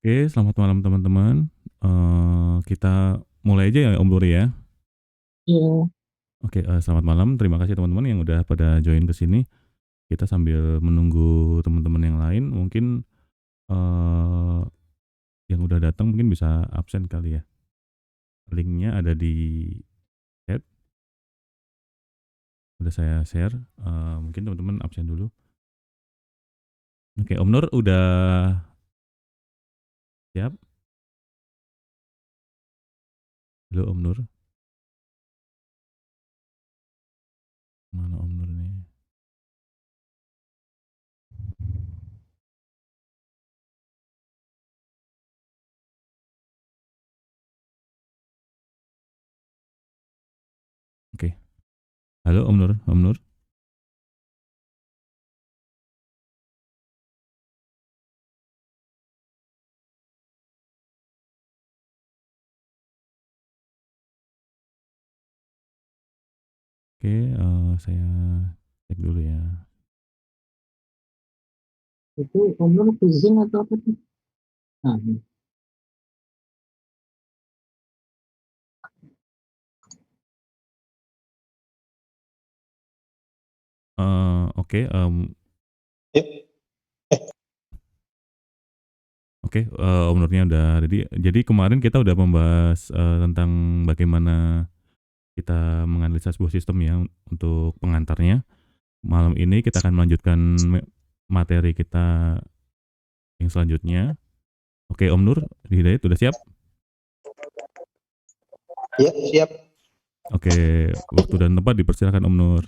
Oke, selamat malam teman-teman. Kita mulai aja ya Om Luri ya. Iya, Oke, selamat malam. Terima kasih teman-teman yang udah pada join ke sini. Kita sambil menunggu teman-teman yang lain, mungkin eee, yang udah datang mungkin bisa absen kali ya. Linknya ada di chat, udah saya share. Mungkin teman-teman absen dulu. Oke, Om Nur udah siap? Halo Om Nur, mana Om Nur nih? Oke, halo Om Nur, Om Nur. Oke, saya cek dulu ya. itu umur izin atau apa tuh? Nah, Oke, Yep. Oke, Om Nurnya udah ready. Jadi kemarin kita udah membahas, tentang bagaimana kita menganalisa sebuah sistem ya untuk pengantarnya. Malam ini kita akan melanjutkan materi kita yang selanjutnya. Oke, Om Nur, Hidayat udah siap? Ya, siap. Oke, waktu dan tempat dipersilakan Om Nur.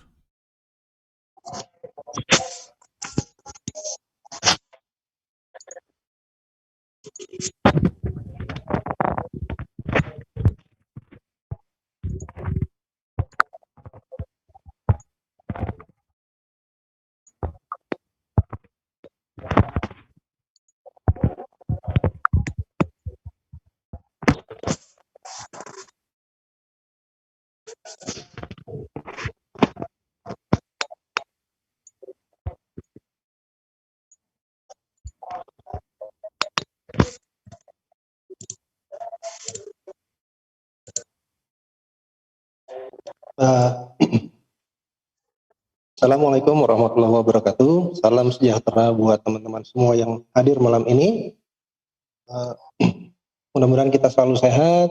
Uh, Assalamualaikum warahmatullahi wabarakatuh. Salam sejahtera buat teman-teman semua yang hadir malam ini. Uh, Mudah-mudahan kita selalu sehat.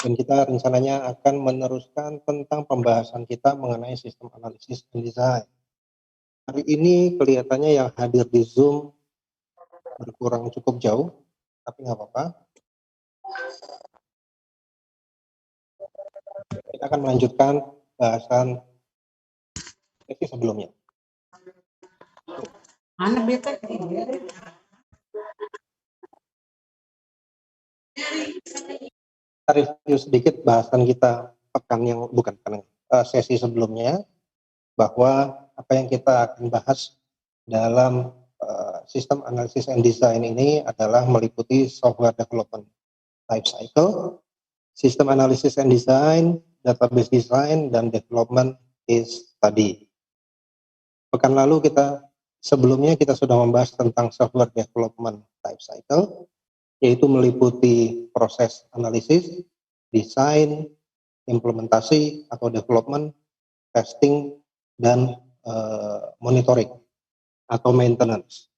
Dan kita rencananya akan meneruskan tentang pembahasan kita mengenai sistem analisis dan desain. Hari ini kelihatannya yang hadir di Zoom berkurang cukup jauh, tapi nggak apa-apa. Kita akan melanjutkan bahasan sesi sebelumnya. mana beta? Kita review sedikit bahasan kita sesi sebelumnya, bahwa apa yang kita akan bahas dalam sistem analisis and design ini adalah meliputi software development life cycle, system analysis and design, database design, dan development case study. Pekan lalu sebelumnya kita sudah membahas tentang software development life cycle, yaitu meliputi proses analisis, desain, implementasi atau development, testing, dan monitoring atau maintenance.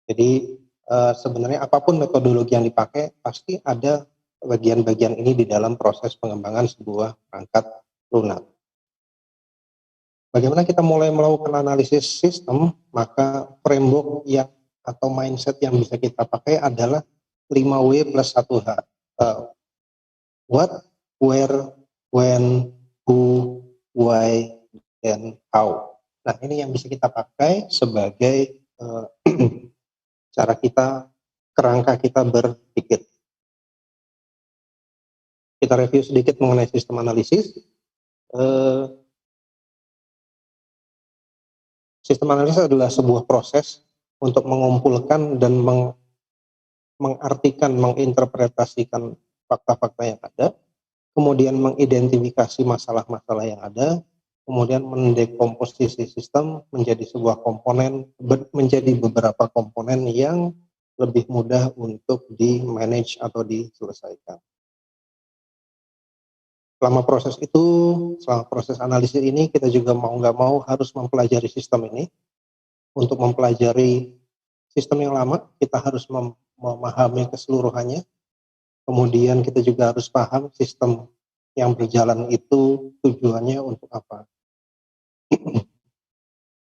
Jadi sebenarnya apapun metodologi yang dipakai, pasti ada bagian-bagian ini di dalam proses pengembangan sebuah perangkat lunak. Bagaimana kita mulai melakukan analisis sistem, maka framework atau mindset yang bisa kita pakai adalah 5W plus 1H. What, where, when, who, why, and how. Nah, ini yang bisa kita pakai sebagai cara kerangka kita berpikir. Kita review sedikit mengenai sistem analisis. Sistem analisis adalah sebuah proses untuk mengumpulkan dan mengartikan, menginterpretasikan fakta-fakta yang ada, kemudian mengidentifikasi masalah-masalah yang ada, kemudian mendekomposisi sistem menjadi sebuah komponen, menjadi beberapa komponen yang lebih mudah untuk di-manage atau diselesaikan. Selama proses analisis ini, kita juga mau nggak mau harus mempelajari sistem ini. Untuk mempelajari sistem yang lama, kita harus memahami keseluruhannya. Kemudian kita juga harus paham sistem yang berjalan itu tujuannya untuk apa.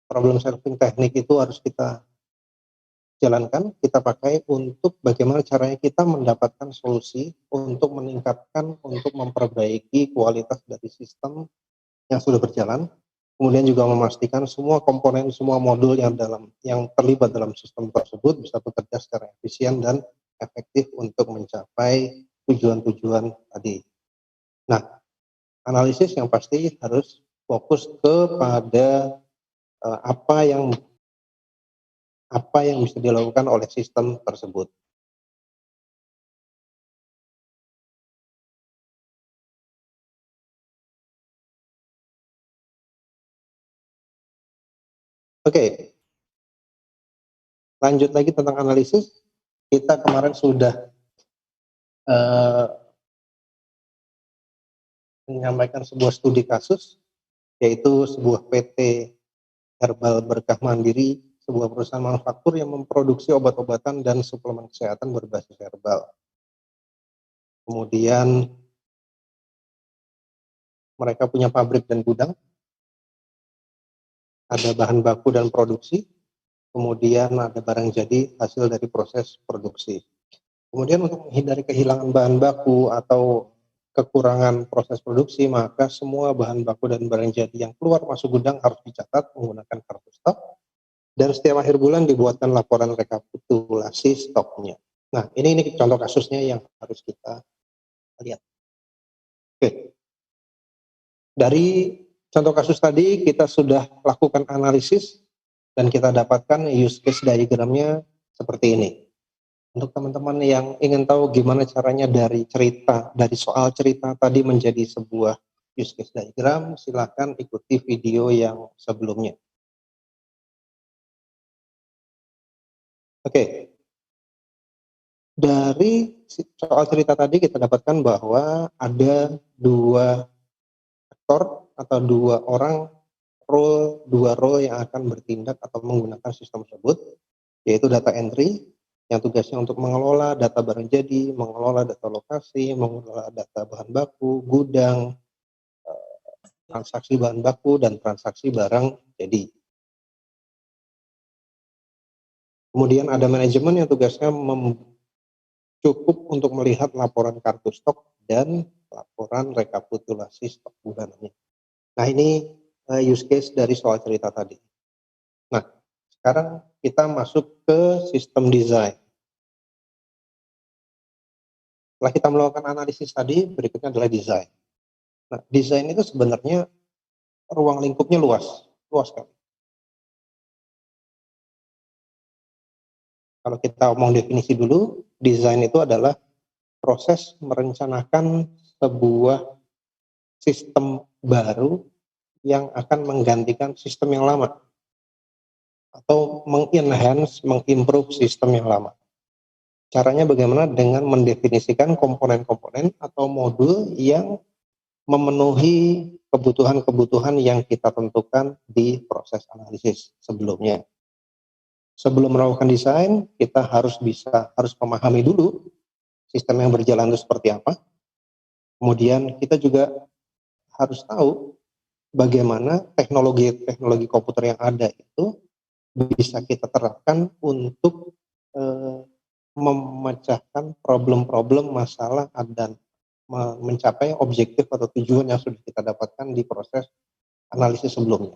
Problem solving teknik itu harus kita jalankan, kita pakai untuk bagaimana caranya kita mendapatkan solusi untuk meningkatkan, untuk memperbaiki kualitas dari sistem yang sudah berjalan, kemudian juga memastikan semua komponen, semua modul yang terlibat dalam sistem tersebut bisa bekerja secara efisien dan efektif untuk mencapai tujuan-tujuan tadi. Nah, analisis yang pasti harus fokus kepada apa yang bisa dilakukan oleh sistem tersebut. Oke, lanjut lagi tentang analisis. Kita kemarin sudah menyampaikan sebuah studi kasus, yaitu sebuah PT Herbal Berkah Mandiri, sebuah perusahaan manufaktur yang memproduksi obat-obatan dan suplemen kesehatan berbasis herbal. Kemudian mereka punya pabrik dan gudang, ada bahan baku dan produksi, kemudian ada barang jadi hasil dari proses produksi. Kemudian untuk menghindari kehilangan bahan baku atau kekurangan proses produksi, maka semua bahan baku dan barang jadi yang keluar masuk gudang harus dicatat menggunakan kartu stok, dan setiap akhir bulan dibuatkan laporan rekapitulasi stoknya. Nah, ini contoh kasusnya yang harus kita lihat. Oke. Dari contoh kasus tadi kita sudah lakukan analisis dan kita dapatkan use case diagramnya seperti ini. Untuk teman-teman yang ingin tahu gimana caranya dari soal cerita tadi menjadi sebuah use case diagram, silakan ikuti video yang sebelumnya. Oke. Dari soal cerita tadi kita dapatkan bahwa ada dua aktor atau dua role yang akan bertindak atau menggunakan sistem tersebut, yaitu data entry yang tugasnya untuk mengelola data barang jadi, mengelola data lokasi, mengelola data bahan baku, gudang, transaksi bahan baku, dan transaksi barang jadi. Kemudian ada manajemen yang tugasnya cukup untuk melihat laporan kartu stok dan laporan rekapitulasi stok bulanannya. Nah, ini use case dari soal cerita tadi. Nah, sekarang kita masuk ke sistem design. Setelah kita melakukan analisis tadi, berikutnya adalah desain. Nah, desain itu sebenarnya ruang lingkupnya luas kan. Kalau kita omong definisi dulu, desain itu adalah proses merencanakan sebuah sistem baru yang akan menggantikan sistem yang lama atau mengenhance, mengimprove sistem yang lama. Caranya bagaimana? Dengan mendefinisikan komponen-komponen atau modul yang memenuhi kebutuhan-kebutuhan yang kita tentukan di proses analisis sebelumnya. Sebelum melakukan desain, kita harus memahami dulu sistem yang berjalan itu seperti apa. Kemudian kita juga harus tahu bagaimana teknologi komputer yang ada itu bisa kita terapkan untuk memecahkan problem-problem masalah dan mencapai objektif atau tujuan yang sudah kita dapatkan di proses analisis sebelumnya.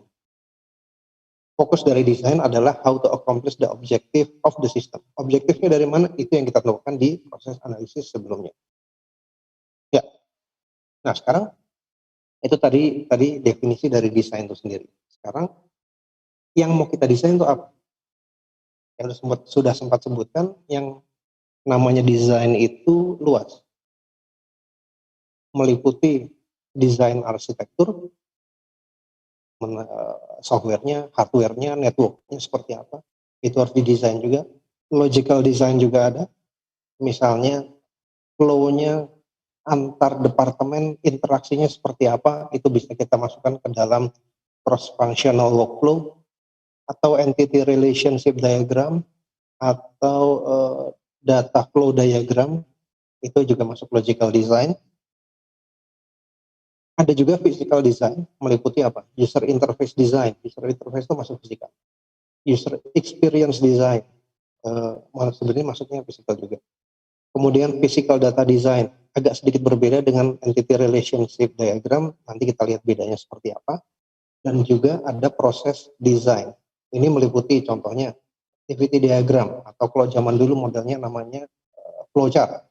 Fokus dari desain adalah how to accomplish the objective of the system. Objektifnya dari mana? Itu yang kita lakukan di proses analisis sebelumnya. Ya. Nah, sekarang itu tadi definisi dari desain itu sendiri. Sekarang yang mau kita desain itu apa? Yang sudah sempat sebutkan, yang namanya desain itu luas. meliputi desain arsitektur, software-nya, hardware-nya, network-nya seperti apa, itu harus didesain juga. Logical design juga ada, misalnya flow-nya antar departemen, interaksinya seperti apa, itu bisa kita masukkan ke dalam cross-functional workflow, atau entity relationship diagram, atau data flow diagram, itu juga masuk logical design. Ada juga physical design, meliputi apa? User interface design. User interface itu masuk physical. User experience design, sebenarnya masuknya physical juga. Kemudian physical data design, agak sedikit berbeda dengan entity relationship diagram, nanti kita lihat bedanya seperti apa. Dan juga ada proses design. Ini meliputi contohnya activity diagram, atau kalau zaman dulu modelnya namanya flowchart,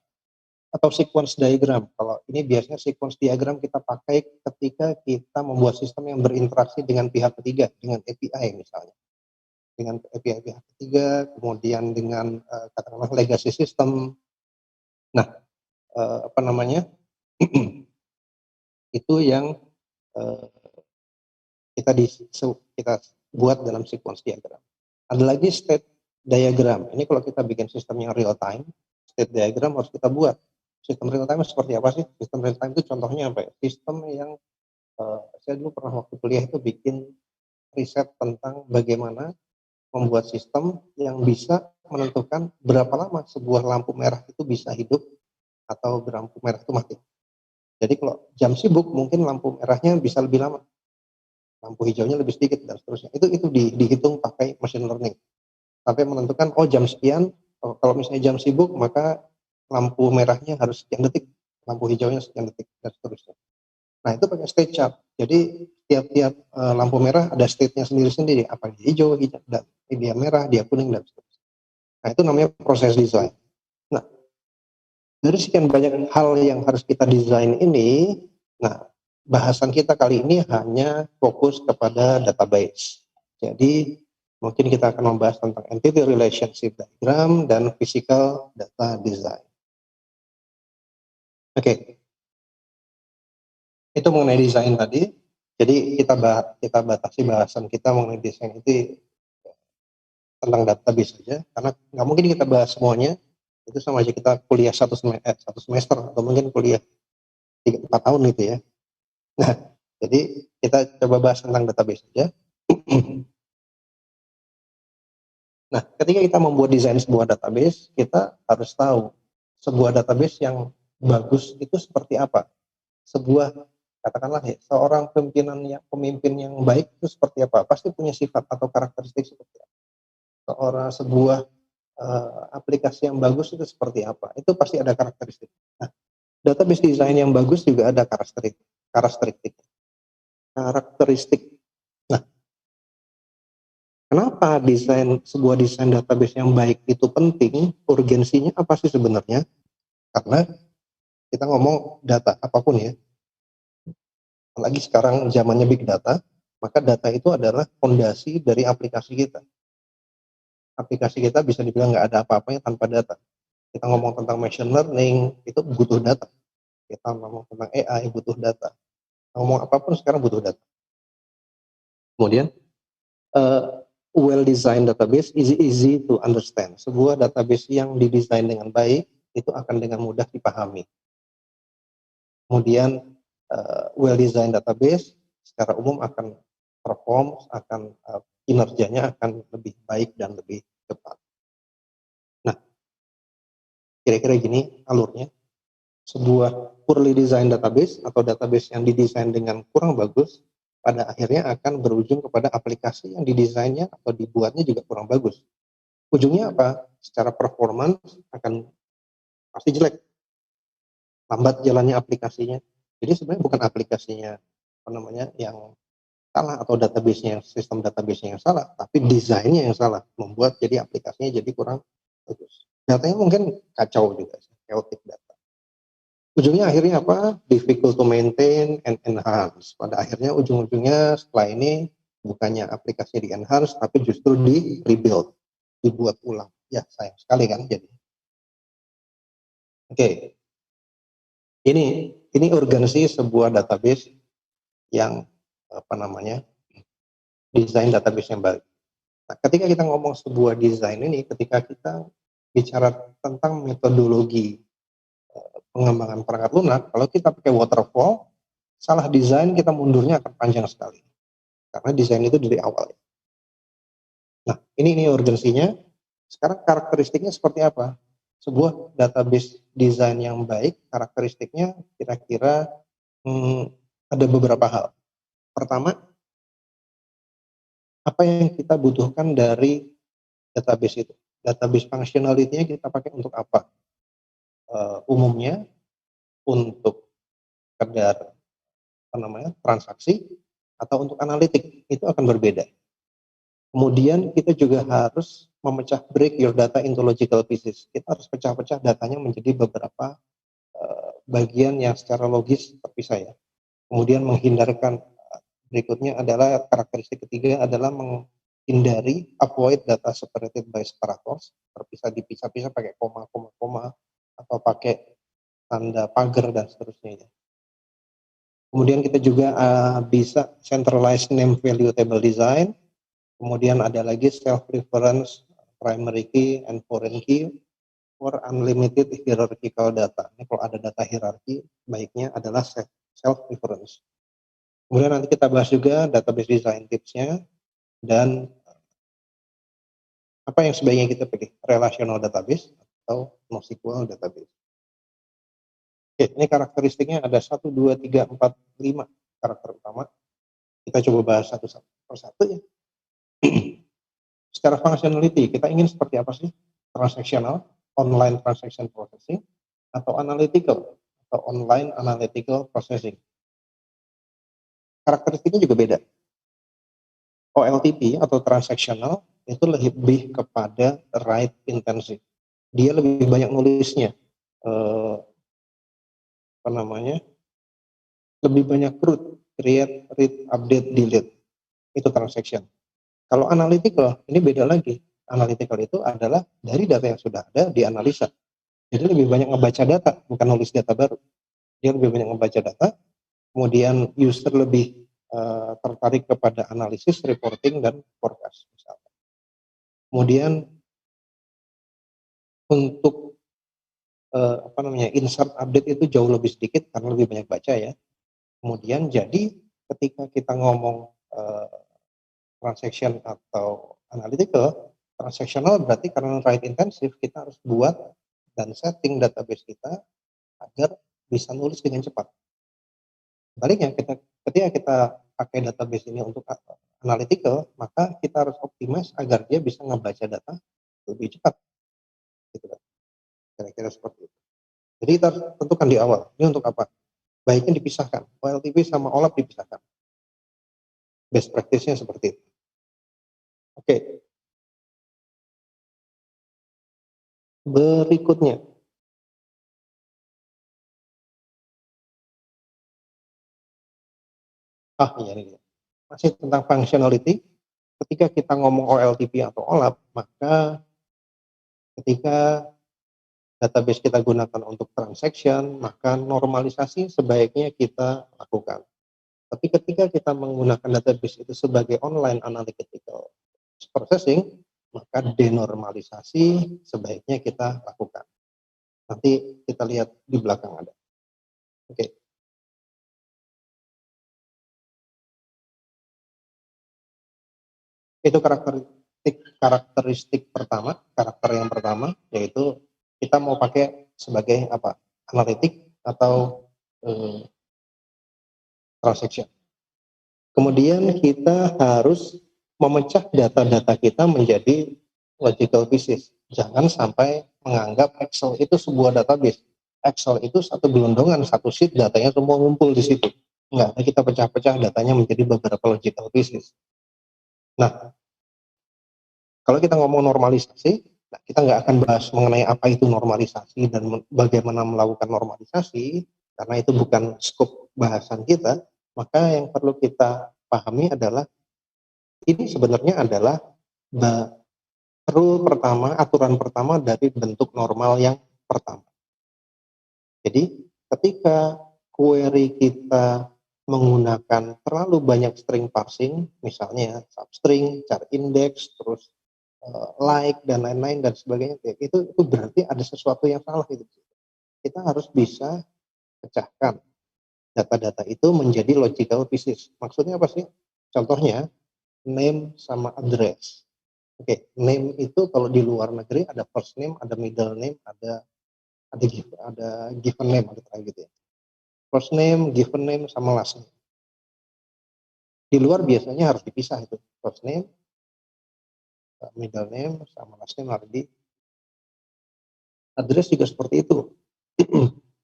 atau sequence diagram. Kalau ini biasanya sequence diagram kita pakai ketika kita membuat sistem yang berinteraksi dengan pihak ketiga, dengan API misalnya. Dengan API pihak ketiga, kemudian dengan katakanlah legacy system. Nah, itu yang kita buat dalam sequence diagram. Ada lagi state diagram. Ini kalau kita bikin sistem yang real time, state diagram harus kita buat. Sistem real time seperti apa sih? Sistem real time itu contohnya apa ya? Sistem yang saya dulu pernah waktu kuliah itu bikin riset tentang bagaimana membuat sistem yang bisa menentukan berapa lama sebuah lampu merah itu bisa hidup atau lampu merah itu mati. Jadi kalau jam sibuk mungkin lampu merahnya bisa lebih lama, lampu hijaunya lebih sedikit dan seterusnya. Itu dihitung pakai machine learning sampai menentukan jam sekian, kalau misalnya jam sibuk maka lampu merahnya harus sekian detik, lampu hijaunya sekian detik dan seterusnya. Nah itu pakai state chart. Jadi tiap-tiap lampu merah ada state-nya sendiri-sendiri, apa dia hijau, dan dia merah, dia kuning dan seterusnya. Nah itu namanya proses design. Nah dari sekian banyak hal yang harus kita desain ini, nah bahasan kita kali ini hanya fokus kepada database. Jadi mungkin kita akan membahas tentang entity relationship diagram dan physical data design. Oke. Itu mengenai desain tadi. Jadi kita batasi bahasan kita mengenai desain itu tentang database saja, karena nggak mungkin kita bahas semuanya. Itu sama aja kita kuliah satu semester atau mungkin kuliah 3-4 tahun gitu ya. Nah, jadi kita coba bahas tentang database saja. Nah, ketika kita membuat desain sebuah database, kita harus tahu sebuah database yang bagus itu seperti apa. Sebuah, katakanlah ya, seorang pemimpin yang baik itu seperti apa? Pasti punya sifat atau karakteristik seperti apa. Sebuah aplikasi yang bagus itu seperti apa? Itu pasti ada karakteristik. Nah, database design yang bagus juga ada karakteristik. Nah, kenapa sebuah desain database yang baik itu penting? Urgensinya apa sih sebenarnya? Karena kita ngomong data apapun ya, apalagi sekarang zamannya big data, maka data itu adalah fondasi dari aplikasi kita. Aplikasi kita bisa dibilang nggak ada apa-apanya tanpa data. Kita ngomong tentang machine learning, itu butuh data. Kita ngomong tentang AI, butuh data. Ngomong apapun sekarang butuh data. Kemudian, well-designed database is easy to understand. Sebuah database yang didesain dengan baik, itu akan dengan mudah dipahami. Kemudian, well-designed database secara umum akan kinerjanya akan lebih baik dan lebih cepat. Nah, kira-kira gini alurnya. Sebuah poorly designed database atau database yang didesain dengan kurang bagus, pada akhirnya akan berujung kepada aplikasi yang didesainnya atau dibuatnya juga kurang bagus. Ujungnya apa? Secara performance akan pasti jelek, lambat jalannya aplikasinya. Jadi sebenarnya bukan aplikasinya yang salah atau sistem database-nya yang salah, tapi desainnya yang salah, membuat jadi aplikasinya jadi kurang bagus. Datanya mungkin kacau juga, chaotic data. Ujungnya akhirnya apa? Difficult to maintain and enhance. Pada akhirnya ujung-ujungnya setelah ini bukannya aplikasinya di enhance, tapi justru di rebuild, dibuat ulang. Ya sayang sekali kan jadi. Oke. Ini Ini urgensi sebuah database yang desain database yang baik. Nah, ketika kita ngomong sebuah desain ini, ketika kita bicara tentang metodologi pengembangan perangkat lunak, kalau kita pakai waterfall, salah desain kita mundurnya akan panjang sekali. Karena desain itu dari awal. Nah, ini urgensinya. Sekarang karakteristiknya seperti apa? Sebuah database desain yang baik, karakteristiknya kira-kira ada beberapa hal. Pertama, apa yang kita butuhkan dari database itu? Database functionality-nya kita pakai untuk apa? Umumnya untuk sekedar transaksi atau untuk analitik, itu akan berbeda. Kemudian kita juga harus memecah break your data into logical pieces. Kita harus pecah-pecah datanya menjadi beberapa bagian yang secara logis terpisah ya. Kemudian menghindarkan, berikutnya adalah karakteristik ketiga adalah menghindari avoid data separated by separators, terpisah dipisah-pisah pakai koma atau pakai tanda pagar dan seterusnya. Kemudian kita juga bisa centralized name value table design. Kemudian ada lagi self-reference primary key and foreign key for unlimited hierarchical data. Ini kalau ada data hierarki, baiknya adalah self-reference. Kemudian nanti kita bahas juga database design tipsnya dan apa yang sebaiknya kita pilih, relational database atau NoSQL database. Oke, ini karakteristiknya ada 1, 2, 3, 4, 5 karakter utama. Kita coba bahas satu persatu ya. Secara functionality, kita ingin seperti apa sih? Transactional, online transaction processing, atau analytical, atau online analytical processing. Karakteristiknya juga beda. OLTP atau transactional itu lebih kepada write intensive. Dia lebih banyak nulisnya. Lebih banyak create, read, update, delete. Itu transaction. Kalau analytical, ini beda lagi. Analytical itu adalah dari data yang sudah ada dianalisa. Jadi lebih banyak ngebaca data, bukan nulis data baru. Dia lebih banyak ngebaca data, kemudian user lebih tertarik kepada analisis, reporting, dan forecast. Misalnya. Kemudian untuk insert update itu jauh lebih sedikit karena lebih banyak baca ya. Kemudian jadi ketika kita ngomong transaction atau analytical, transactional berarti karena write intensive kita harus buat dan setting database kita agar bisa nulis dengan cepat. Baliknya ketika kita pakai database ini untuk analytical, maka kita harus optimize agar dia bisa ngebaca data lebih cepat. Gitu kan. Kira-kira seperti itu. Jadi kita harus tentukan di awal, ini untuk apa? Baiknya dipisahkan, OLTP sama OLAP dipisahkan. Best practice-nya seperti itu. Oke. Berikutnya. Ini dia. Masih tentang functionality. Ketika kita ngomong OLTP atau OLAP, maka ketika database kita gunakan untuk transaction, maka normalisasi sebaiknya kita lakukan. Tapi ketika kita menggunakan database itu sebagai online analytical processing, maka denormalisasi sebaiknya kita lakukan. Nanti kita lihat di belakang ada. Oke. Itu karakteristik pertama, karakter yang pertama, yaitu kita mau pakai sebagai apa? Analitik atau transaction. Kemudian kita harus memecah data-data kita menjadi logical pieces. Jangan sampai menganggap Excel itu sebuah database. Excel itu satu gelondongan, satu sheet, datanya semua ngumpul di situ. Enggak, kita pecah-pecah datanya menjadi beberapa logical pieces. Nah, kalau kita ngomong normalisasi, kita nggak akan bahas mengenai apa itu normalisasi dan bagaimana melakukan normalisasi, karena itu bukan skop bahasan kita. Maka yang perlu kita pahami adalah ini sebenarnya adalah aturan pertama dari bentuk normal yang pertama. Jadi ketika query kita menggunakan terlalu banyak string parsing, misalnya substring, char index, terus like dan lain-lain dan sebagainya, itu berarti ada sesuatu yang salah itu. Kita harus bisa pecahkan data-data itu menjadi logical pieces. Maksudnya apa sih? Contohnya name sama address. Oke, name itu kalau di luar negeri ada first name, ada middle name, ada given name, ada kayak gitu ya. First name, given name sama last name. Di luar biasanya harus dipisah itu. First name, middle name sama last name harus di. Address juga seperti itu.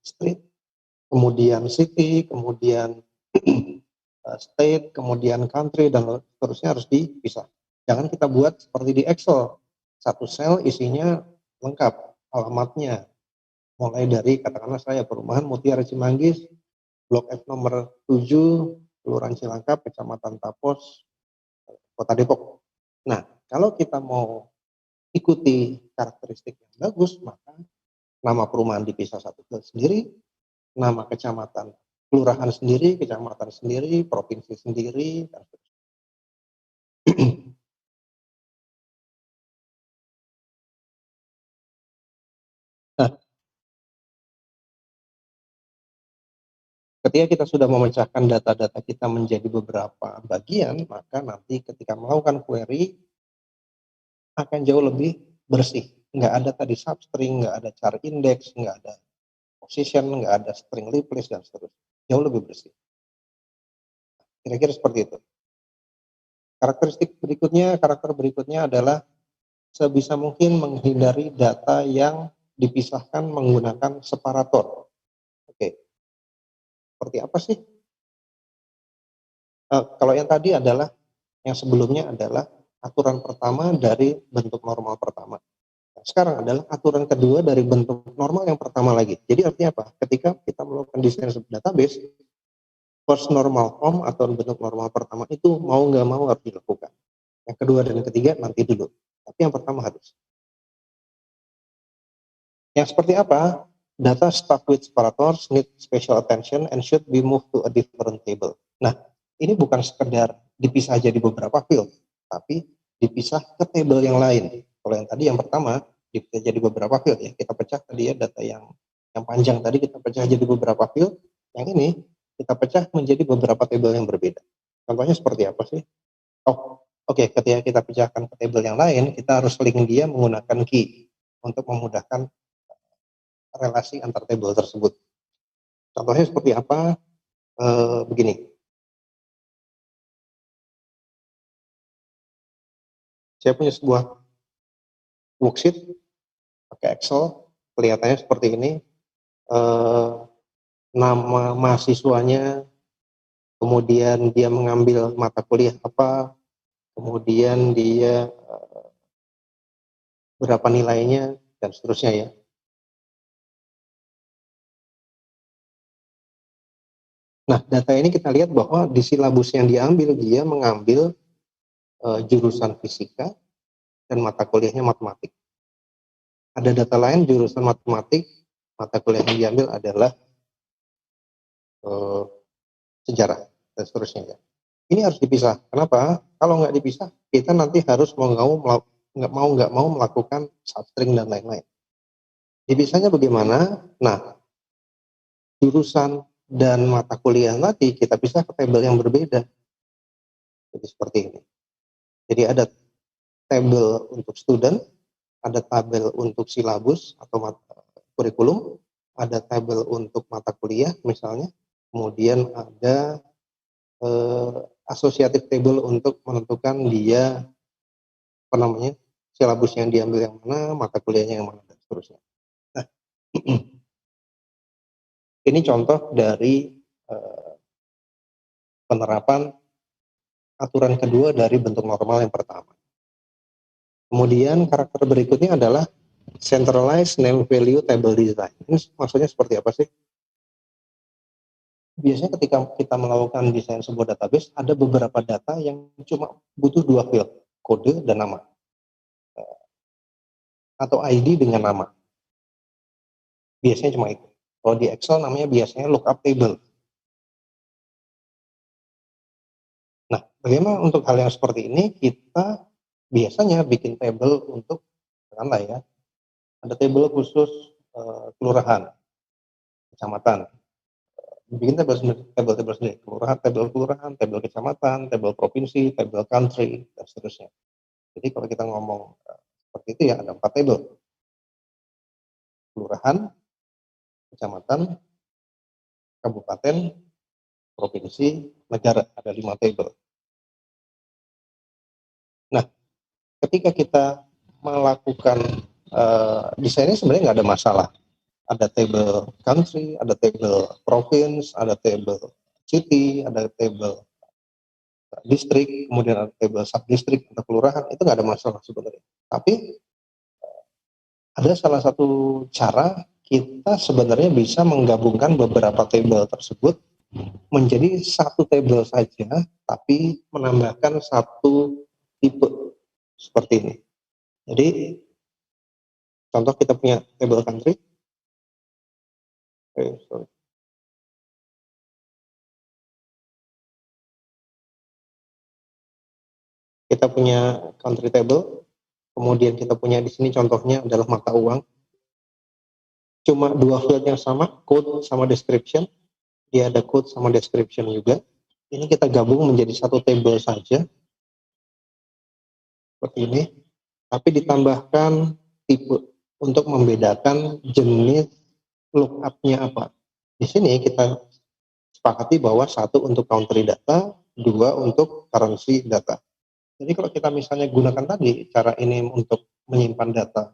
Street, kemudian city, kemudian state, kemudian country, dan seterusnya harus dipisah. Jangan kita buat seperti di Excel. Satu sel isinya lengkap, alamatnya. Mulai dari katakanlah saya Perumahan Mutiara Cimanggis, Blok F nomor 7, Kelurahan Cilangkap, Kecamatan Tapos, Kota Depok. Nah, kalau kita mau ikuti karakteristik yang bagus, maka nama perumahan dipisah satu sendiri, nama kecamatan, kelurahan sendiri, kecamatan sendiri, provinsi sendiri, dan nah, ketika kita sudah memecahkan data-data kita menjadi beberapa bagian, maka nanti ketika melakukan query akan jauh lebih bersih. Nggak ada tadi substring, nggak ada char index, nggak ada position, nggak ada string replace, dan seterusnya. Jauh lebih bersih. Kira-kira seperti itu. Karakter berikutnya adalah sebisa mungkin menghindari data yang dipisahkan menggunakan separator. Oke, seperti apa sih? Kalau yang tadi adalah, yang sebelumnya adalah aturan pertama dari bentuk normal pertama. Nah, sekarang adalah aturan kedua dari bentuk normal yang pertama lagi. Jadi artinya apa? Ketika kita melakukan desain database, first normal form atau bentuk normal pertama itu mau nggak mau harus dilakukan. Yang kedua dan yang ketiga nanti dulu. Tapi yang pertama harus. Yang seperti apa? Data stuck with separators need special attention and should be moved to a different table. Nah, ini bukan sekedar dipisah jadi beberapa field, tapi dipisah ke table yang lain. Kalau yang tadi yang pertama dipisah jadi beberapa field ya, kita pecah tadi ya data yang panjang tadi kita pecah jadi beberapa field. Yang ini kita pecah menjadi beberapa table yang berbeda. Contohnya seperti apa sih? Oke, ketika kita pecahkan ke table yang lain, kita harus link dia menggunakan key untuk memudahkan relasi antar table tersebut. Contohnya seperti apa? Begini, saya punya sebuah worksheet pakai Excel, kelihatannya seperti ini. Nama mahasiswanya, kemudian dia mengambil mata kuliah apa, kemudian dia berapa nilainya, dan seterusnya ya. Nah, data ini kita lihat bahwa di silabus yang diambil, dia mengambil jurusan fisika dan mata kuliahnya matematik. Ada data lain jurusan matematik, mata kuliah yang diambil adalah sejarah dan seterusnya ya. Ini harus dipisah. Kenapa? Kalau nggak dipisah, kita nanti harus nggak mau melakukan substring dan lain-lain. Dipisahnya bagaimana? Nah, jurusan dan mata kuliah nanti kita pisah ke tabel yang berbeda. Jadi seperti ini. Jadi ada tabel untuk student, ada tabel untuk silabus atau kurikulum, ada tabel untuk mata kuliah misalnya, kemudian ada associative table untuk menentukan dia apa namanya silabus yang diambil yang mana, mata kuliahnya yang mana, dan seterusnya. Nah, ini contoh dari penerapan aturan kedua dari bentuk normal yang pertama. Kemudian karakter berikutnya adalah centralized name value table design. Ini maksudnya seperti apa sih? Biasanya ketika kita melakukan desain sebuah database, ada beberapa data yang cuma butuh dua field, kode dan nama, atau ID dengan nama. Biasanya cuma itu. Kalau di Excel namanya biasanya lookup table. Nah, bagaimana untuk hal yang seperti ini kita biasanya bikin table untuk, katakanlah ya, ada table khusus kelurahan, kecamatan. Bikin table sendiri, kelurahan, table kecamatan, table provinsi, table country, dan seterusnya. Jadi kalau kita ngomong seperti itu ya ada 4 table. Kelurahan, kecamatan, kabupaten, provinsi, negara, ada 5 table. Nah, ketika kita melakukan desainnya sebenarnya nggak ada masalah. Ada table country, ada table province, ada table city, ada table distrik, kemudian ada table subdistrik atau kelurahan, itu nggak ada masalah sebenarnya. Tapi ada salah satu cara kita sebenarnya bisa menggabungkan beberapa table tersebut menjadi satu table saja, tapi menambahkan satu tipe seperti ini. Jadi contoh kita punya table country. Kita punya country table, kemudian kita punya di sini contohnya adalah mata uang. Cuma 2 field yang sama, code sama description. Dia ada code sama description juga. Ini kita gabung menjadi satu table saja, seperti ini. Tapi ditambahkan tipe untuk membedakan jenis lookup-nya apa. Di sini kita sepakati bahwa 1 untuk country data, 2 untuk currency data. Jadi kalau kita misalnya gunakan tadi cara ini untuk menyimpan data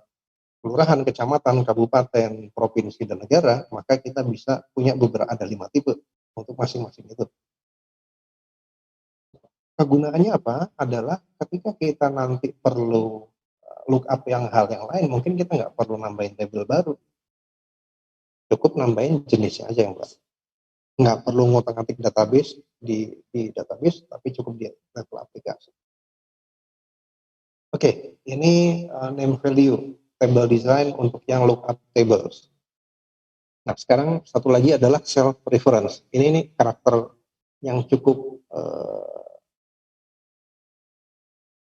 kelurahan, kecamatan, kabupaten, provinsi, dan negara, maka kita bisa punya ada 5 tipe untuk masing-masing itu. Kegunaannya apa? Adalah ketika kita nanti perlu lookup hal yang lain, mungkin kita nggak perlu nambahin table baru. Cukup nambahin jenisnya aja yang baru. Nggak perlu ngotak-ngatik database di database, tapi cukup di level aplikasi. Oke, ini name value table design untuk yang lookup tables. Nah, sekarang satu lagi adalah self reference. Ini karakter yang cukup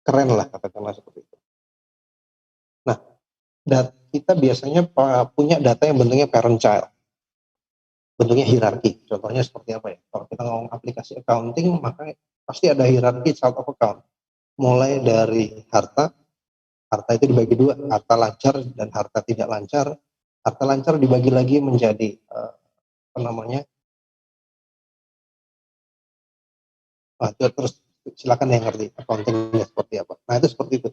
keren lah, katakanlah seperti itu. Nah, kita biasanya punya data yang bentuknya parent child, bentuknya hierarki. Contohnya seperti apa ya? Kalau kita ngomong aplikasi accounting, maka pasti ada hierarki child of account. Mulai dari harta itu dibagi 2, harta lancar dan harta tidak lancar. Harta lancar dibagi lagi menjadi terus silakan yang ngerti accountingnya seperti apa. Nah, itu seperti itu.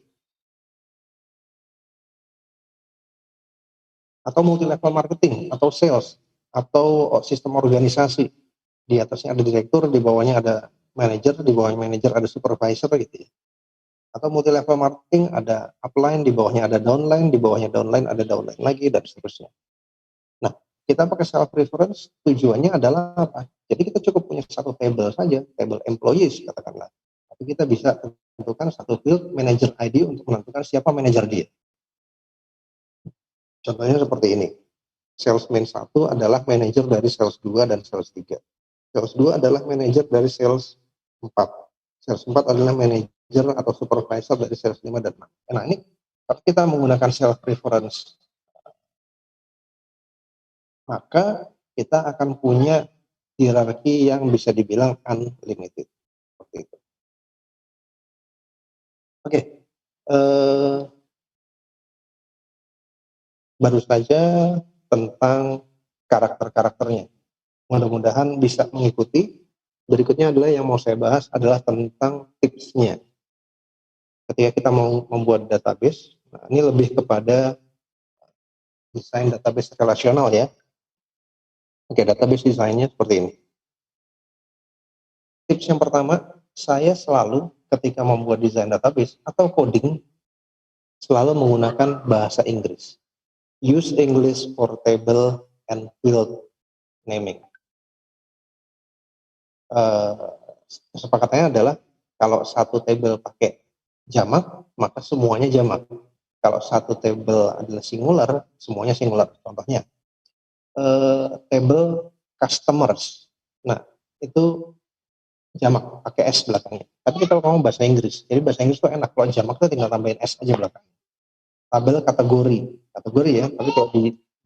Atau multi level marketing, atau sales, atau sistem organisasi. Di atasnya ada direktur, di bawahnya ada manager, di bawahnya manager ada supervisor gitu ya. Atau multi level marketing ada upline, di bawahnya ada downline, di bawahnya downline ada downline lagi, dan seterusnya. Nah, kita pakai self reference tujuannya adalah apa? Jadi kita cukup punya satu table saja, table employees katakanlah. Tapi kita bisa tentukan satu field manager ID untuk menentukan siapa manajer dia. Contohnya seperti ini. Salesman 1 adalah manajer dari sales 2 dan sales 3. Sales 2 adalah manajer dari sales 4. Sales 4 adalah manajer atau supervisor dari sales 5 dan 6. Nah, ini kalau kita menggunakan self reference, maka kita akan punya hierarki yang bisa dibilang unlimited. Seperti itu. Oke. Baru saja tentang karakter-karakternya. Mudah-mudahan bisa mengikuti. Berikutnya adalah yang mau saya bahas adalah tentang tipsnya. Ketika kita mau membuat database, nah ini lebih kepada desain database relasional ya. Oke, database desainnya seperti ini. Tips yang pertama, saya selalu ketika membuat desain database atau coding, selalu menggunakan bahasa Inggris. Use English for table and field naming. Kesepakatannya adalah kalau satu table pakai jamak, maka semuanya jamak. Kalau satu table adalah singular, semuanya singular. Contohnya, table customers. Nah, itu jamak pakai S belakangnya. Tapi kita ngomong bahasa Inggris. Jadi bahasa Inggris itu enak, kalau jamak tuh tinggal tambahin S aja belakangnya. Tabel kategori ya, tapi kalau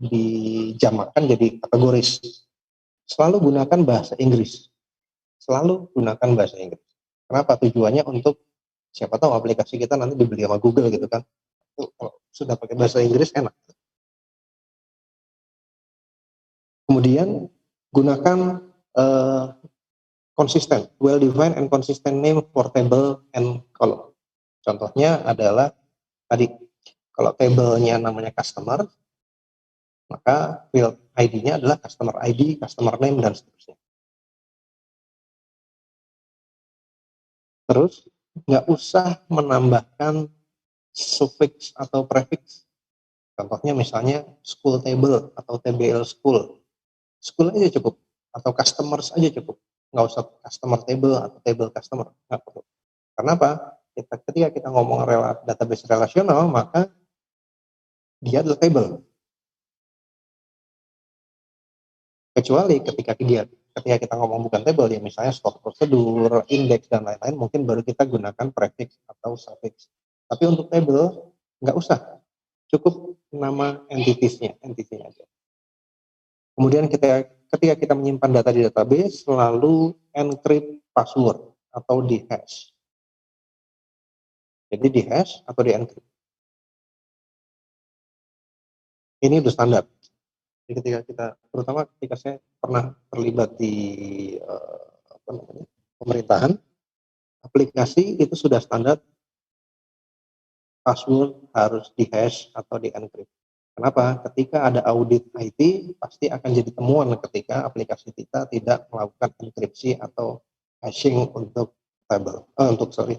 dijamakkan jadi kategoris. Selalu gunakan bahasa Inggris. Selalu gunakan bahasa Inggris. Kenapa? Tujuannya untuk siapa tahu aplikasi kita nanti dibeli sama Google gitu kan. Kalau sudah pakai bahasa Inggris enak. Kemudian gunakan konsisten, well defined and consistent name for table and column. Contohnya adalah tadi, kalau tabelnya namanya customer, maka field ID-nya adalah customer ID, customer name, dan seterusnya. Terus nggak usah menambahkan suffix atau prefix. Contohnya misalnya school table atau TBL school. School aja cukup, atau customers aja cukup. Nggak usah customer table atau table customer, nggak perlu. Karena apa? Ketika kita ngomong database relasional, maka dia adalah table. Kecuali ketika kita ngomong bukan table, ya misalnya stock prosedur, index, dan lain-lain, mungkin baru kita gunakan prefix atau suffix. Tapi untuk table, nggak usah. Cukup nama entitiesnya aja. Kemudian ketika kita menyimpan data di database, selalu encrypt password atau di hash. Jadi di hash atau di encrypt. Ini udah standar. Jadi terutama ketika saya pernah terlibat di pemerintahan, aplikasi itu sudah standar password harus di hash atau di encrypt. Kenapa? Ketika ada audit IT, pasti akan jadi temuan ketika aplikasi kita tidak melakukan enkripsi atau hashing untuk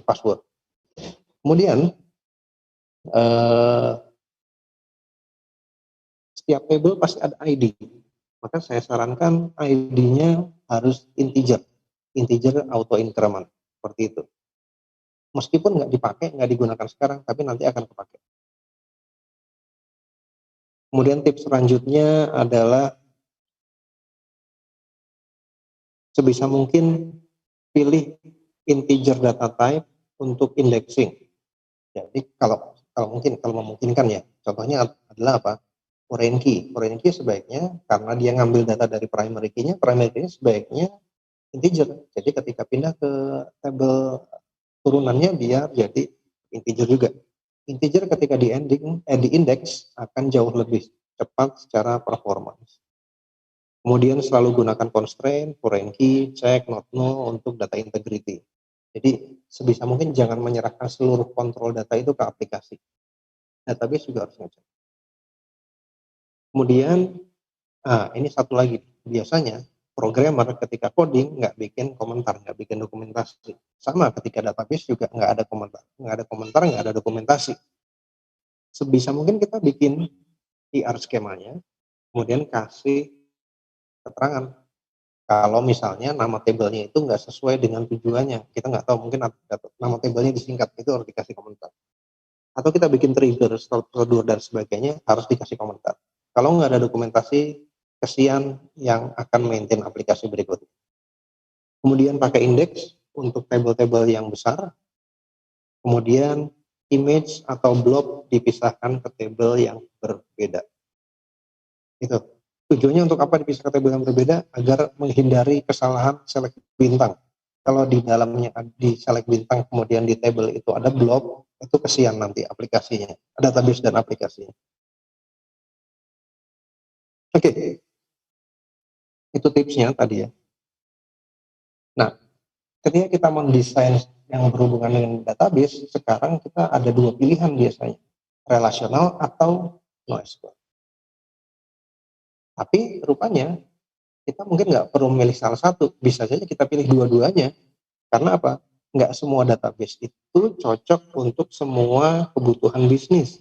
password. Kemudian setiap table pasti ada ID. Maka saya sarankan ID-nya harus integer auto increment, seperti itu. Meskipun nggak digunakan sekarang, tapi nanti akan kepakai. Kemudian tips selanjutnya adalah sebisa mungkin pilih integer data type untuk indexing. Jadi kalau memungkinkan ya, contohnya adalah apa? Foreign key sebaiknya, karena dia ngambil data dari primary key-nya sebaiknya integer. Jadi ketika pindah ke table turunannya biar jadi integer juga. Integer ketika di index akan jauh lebih cepat secara performance. Kemudian selalu gunakan constraint, foreign key, check, not null untuk data integrity. Jadi sebisa mungkin jangan menyerahkan seluruh kontrol data itu ke aplikasi. Database juga harus ngecek. Kemudian, ini satu lagi, biasanya programmer ketika coding nggak bikin komentar, nggak bikin dokumentasi. Sama ketika database juga nggak ada dokumentasi. Sebisa mungkin kita bikin IR skemanya, kemudian kasih keterangan. Kalau misalnya nama tabelnya itu nggak sesuai dengan tujuannya, kita nggak tahu, mungkin nama tabelnya disingkat, itu harus dikasih komentar. Atau kita bikin trigger, prosedur, dan sebagainya, harus dikasih komentar. Kalau nggak ada dokumentasi, kesian yang akan maintain aplikasi berikutnya. Kemudian pakai index untuk tabel-tabel yang besar. Kemudian image atau blob dipisahkan ke tabel yang berbeda. Itu tujuannya untuk apa dipisah ke tabel yang berbeda? Agar menghindari kesalahan select bintang. Kalau di dalamnya di select bintang kemudian di table itu ada blob, itu kesian nanti aplikasinya, database dan aplikasinya. Oke. Itu tipsnya tadi ya. Nah, ketika kita mendesain yang berhubungan dengan database, sekarang kita ada dua pilihan biasanya, relasional atau NoSQL. Tapi rupanya kita mungkin nggak perlu memilih salah satu, bisa saja kita pilih dua-duanya. Karena apa? Nggak semua database itu cocok untuk semua kebutuhan bisnis.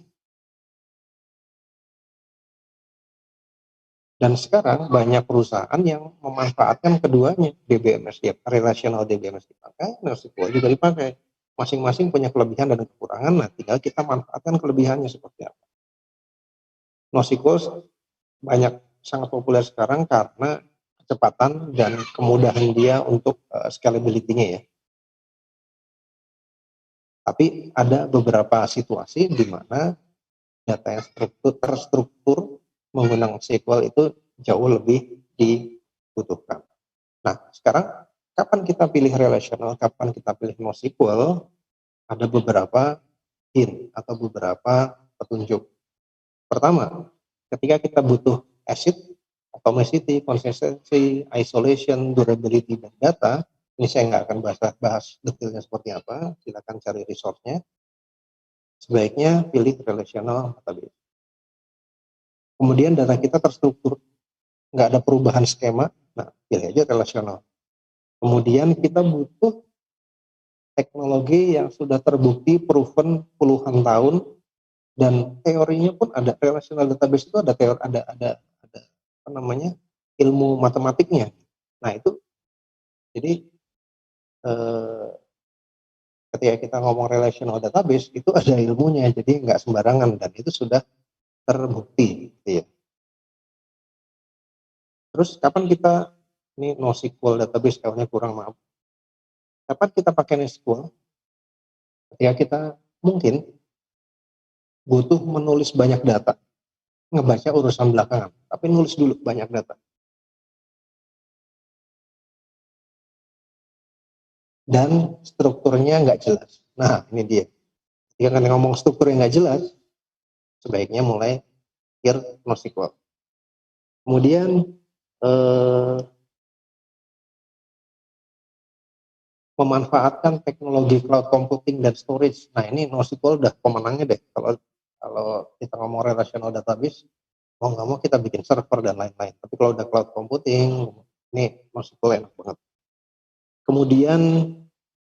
Dan sekarang banyak perusahaan yang memanfaatkan keduanya, DBMS relational DBMS dipakai, NoSQL juga dipakai. Masing-masing punya kelebihan dan kekurangan, nah tinggal kita manfaatkan kelebihannya seperti apa. NoSQL banyak sangat populer sekarang karena kecepatan dan kemudahan dia untuk scalability-nya ya. Tapi ada beberapa situasi di mana data yang terstruktur menggunakan SQL itu jauh lebih dibutuhkan. Nah, sekarang kapan kita pilih relational, kapan kita pilih NoSQL, ada beberapa hint atau beberapa petunjuk. Pertama, ketika kita butuh ACID, atomicity, consistency, isolation, durability, dan data, ini saya nggak akan bahas detailnya seperti apa, silakan cari resource-nya. Sebaiknya pilih relational database. Kemudian data kita terstruktur, nggak ada perubahan skema, nah pilih aja relational. Kemudian kita butuh teknologi yang sudah terbukti, proven puluhan tahun, dan teorinya pun ada. Relational database itu ada teori, ada apa namanya, ilmu matematiknya. Nah itu jadi ketika kita ngomong relational database itu ada ilmunya, jadi nggak sembarangan dan itu sudah terbukti gitu ya. Terus kapan kita, ini NoSQL database kayaknya kurang, maaf. Kapan kita pakai NoSQL? Ketika kita mungkin butuh menulis banyak data, ngebaca urusan belakangan, tapi nulis dulu banyak data. Dan strukturnya nggak jelas. Nah, ini dia. Jika kan ngomong struktur yang nggak jelas, sebaiknya mulai pure NoSQL. Kemudian memanfaatkan teknologi cloud computing dan storage. Nah, ini NoSQL udah pemenangnya deh. Kalau kita ngomong relational database, mau nggak mau kita bikin server dan lain-lain. Tapi kalau udah cloud computing, ini NoSQL enak banget. Kemudian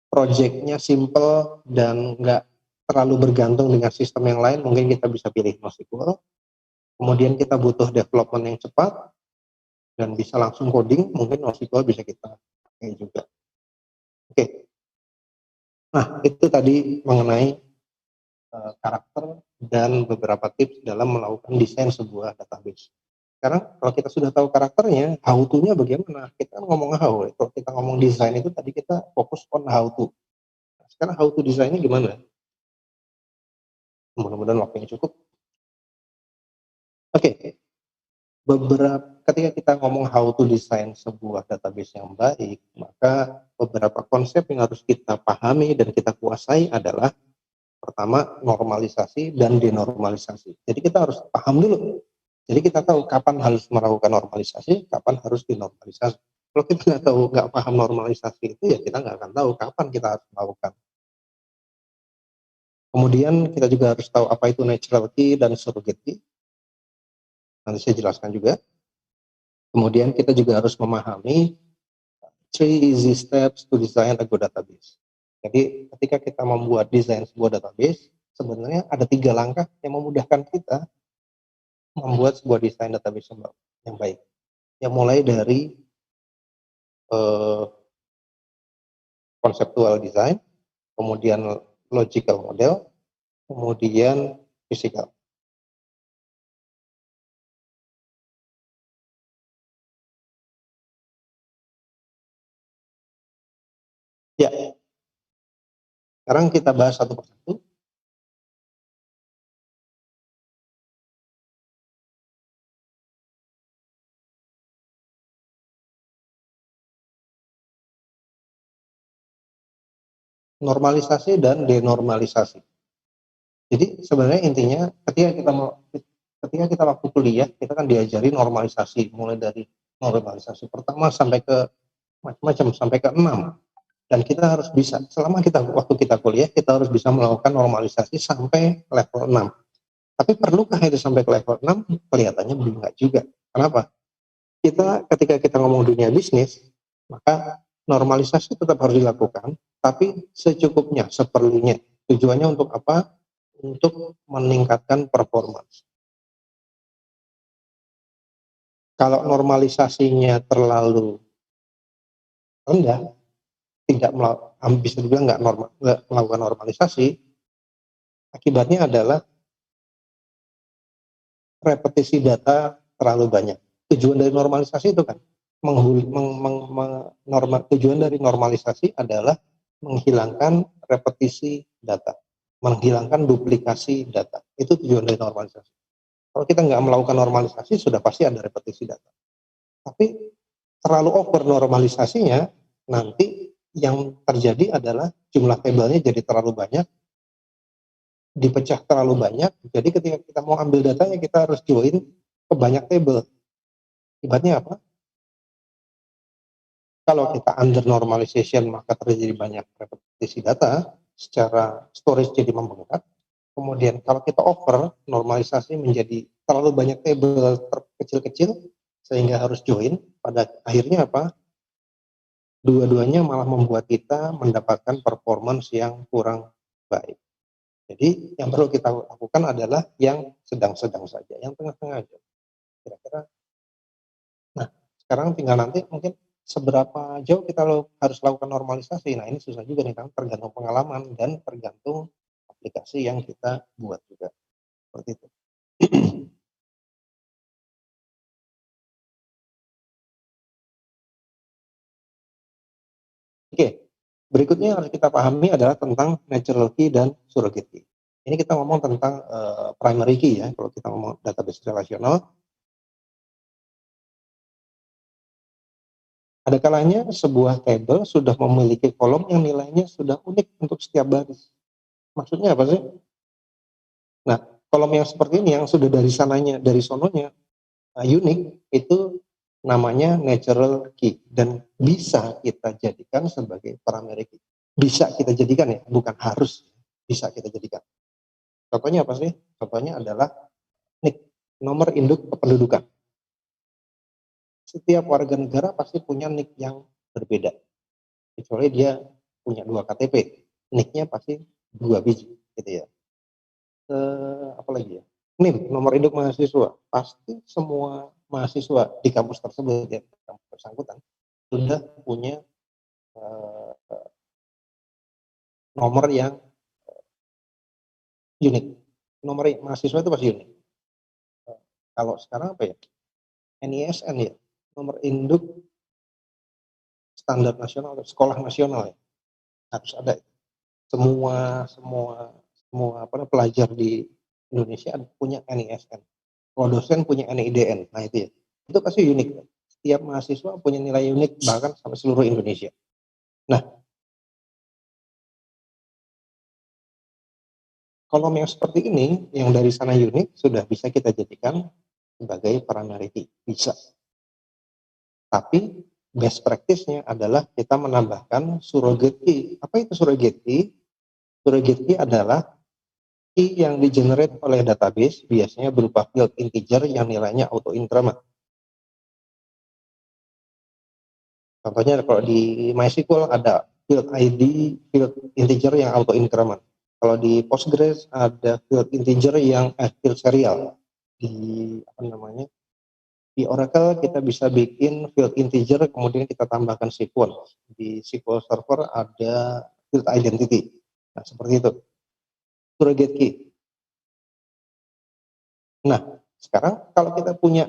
project-nya simple dan nggak terlalu bergantung dengan sistem yang lain, mungkin kita bisa pilih NoSQL. Kemudian kita butuh development yang cepat dan bisa langsung coding, mungkin NoSQL bisa kita pakai juga. Oke. Nah, itu tadi mengenai karakter dan beberapa tips dalam melakukan desain sebuah database. Sekarang kalau kita sudah tahu karakternya, how to-nya bagaimana? Kita ngomong how, kalau kita ngomong desain itu tadi kita fokus on how to. Sekarang how to desainnya gimana? Mudah-mudahan waktunya cukup. Oke. Ketika kita ngomong how to desain sebuah database yang baik, maka beberapa konsep yang harus kita pahami dan kita kuasai adalah pertama normalisasi dan denormalisasi. Jadi kita harus paham dulu. Jadi kita tahu kapan harus melakukan normalisasi, kapan harus denormalisasi. Kalau kita nggak tahu, nggak paham normalisasi itu, ya kita nggak akan tahu kapan kita harus melakukan. Kemudian kita juga harus tahu apa itu natural key dan surrogate key. Nanti saya jelaskan juga. Kemudian kita juga harus memahami 3 easy steps to design a good database. Jadi ketika kita membuat desain sebuah database, sebenarnya ada 3 langkah yang memudahkan kita membuat sebuah desain database yang baik. Yang mulai dari conceptual design, kemudian logical model, kemudian physical. Ya, sekarang kita bahas satu persatu. Normalisasi dan denormalisasi. Jadi sebenarnya intinya ketika kita waktu kuliah, kita kan diajari normalisasi, mulai dari normalisasi pertama sampai ke macam-macam, sampai ke 6. Dan kita harus bisa, selama waktu kita kuliah, kita harus bisa melakukan normalisasi sampai level 6. Tapi perlukah itu sampai ke level 6? Kelihatannya belum, enggak juga. Kenapa? Ketika kita ngomong dunia bisnis, maka normalisasi tetap harus dilakukan, tapi secukupnya, seperlunya. Tujuannya untuk apa? Untuk meningkatkan performance. Kalau normalisasinya terlalu rendah, bisa dibilang nggak melakukan normalisasi, akibatnya adalah repetisi data terlalu banyak. tujuan dari normalisasi itu kan tujuan dari normalisasi adalah menghilangkan repetisi data, menghilangkan duplikasi data. Itu tujuan dari normalisasi. Kalau kita nggak melakukan normalisasi, sudah pasti ada repetisi data. Tapi terlalu over normalisasinya, nanti yang terjadi adalah jumlah tabelnya jadi terlalu banyak, dipecah terlalu banyak. Jadi ketika kita mau ambil datanya, kita harus join ke banyak tabel. Akibatnya apa? Kalau kita under normalization, maka terjadi banyak repetisi data, secara storage jadi membengkak. Kemudian kalau kita over normalisasi menjadi terlalu banyak table kecil-kecil, sehingga harus join, pada akhirnya apa? Dua-duanya malah membuat kita mendapatkan performance yang kurang baik. Jadi yang perlu kita lakukan adalah yang sedang-sedang saja, yang tengah-tengah aja. Kira-kira. Nah, sekarang tinggal nanti mungkin seberapa jauh kita harus lakukan normalisasi. Nah, ini susah juga nih, kan tergantung pengalaman dan tergantung aplikasi yang kita buat juga. Seperti itu. Oke, berikutnya yang harus kita pahami adalah tentang natural key dan surrogate key. Ini kita ngomong tentang primary key ya, kalau kita ngomong database relasional. Ada kalanya sebuah table sudah memiliki kolom yang nilainya sudah unik untuk setiap baris. Maksudnya apa sih? Nah, kolom yang seperti ini yang sudah dari sananya, dari sononya unik, itu namanya natural key dan bisa kita jadikan sebagai primary key. Bisa kita jadikan ya, bukan harus, bisa kita jadikan. Contohnya apa sih? Contohnya adalah NIK, nomor induk kependudukan. Setiap warga negara pasti punya NIK yang berbeda, kecuali dia punya 2 KTP, NIK-nya pasti 2 biji, gitu ya. Apalagi ya, NIM, nomor induk mahasiswa, pasti semua mahasiswa di kampus tersebut ya, kampus bersangkutan sudah punya nomor yang unik. Nomor mahasiswa itu pasti unik. Kalau sekarang apa ya? NISN ya, nomor induk standar nasional, sekolah nasional ya, harus ada. Semua pelajar di Indonesia punya NISN. Kalau dosen punya NIDN, nah itu ya. Itu pasti unik. Setiap mahasiswa punya nilai unik bahkan sampai seluruh Indonesia. Nah, kolom yang seperti ini, yang dari sana unik, sudah bisa kita jadikan sebagai primary key. Bisa. Tapi best practice-nya adalah kita menambahkan surrogate key. Apa itu surrogate key? Surrogate key adalah key yang di-generate oleh database, biasanya berupa field integer yang nilainya auto-increment. Contohnya kalau di MySQL ada field ID, field integer yang auto-increment. Kalau di Postgres ada field integer yang field serial. Di Oracle kita bisa bikin field integer kemudian kita tambahkan sequence. Di SQL Server ada field identity. Nah, seperti itu. Surrogate key. Nah, sekarang kalau kita punya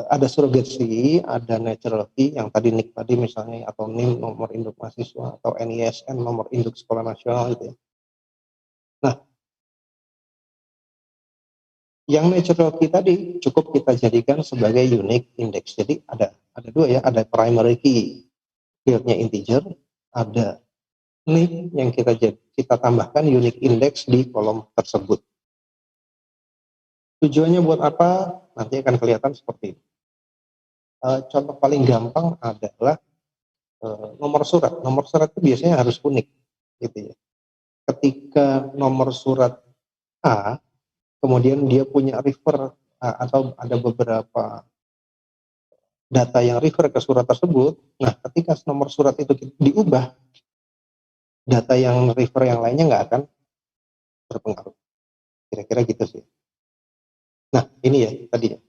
ada surrogate key, ada natural key yang tadi NIK tadi misalnya, atau NIM nomor induk mahasiswa, atau NISN nomor induk sekolah nasional gitu ya. Nah, yang natural key tadi cukup kita jadikan sebagai unique index. Jadi ada dua ya, ada primary key fieldnya integer, ada NIK yang kita tambahkan unique index di kolom tersebut. Tujuannya buat apa? Nanti akan kelihatan seperti ini. Contoh paling gampang adalah nomor surat. Nomor surat itu biasanya harus unik, gitu ya. Ketika nomor surat A, kemudian dia punya refer atau ada beberapa data yang refer ke surat tersebut. Nah, ketika nomor surat itu diubah, data yang refer yang lainnya nggak akan berpengaruh. Kira-kira gitu sih. Nah, ini ya tadi ya.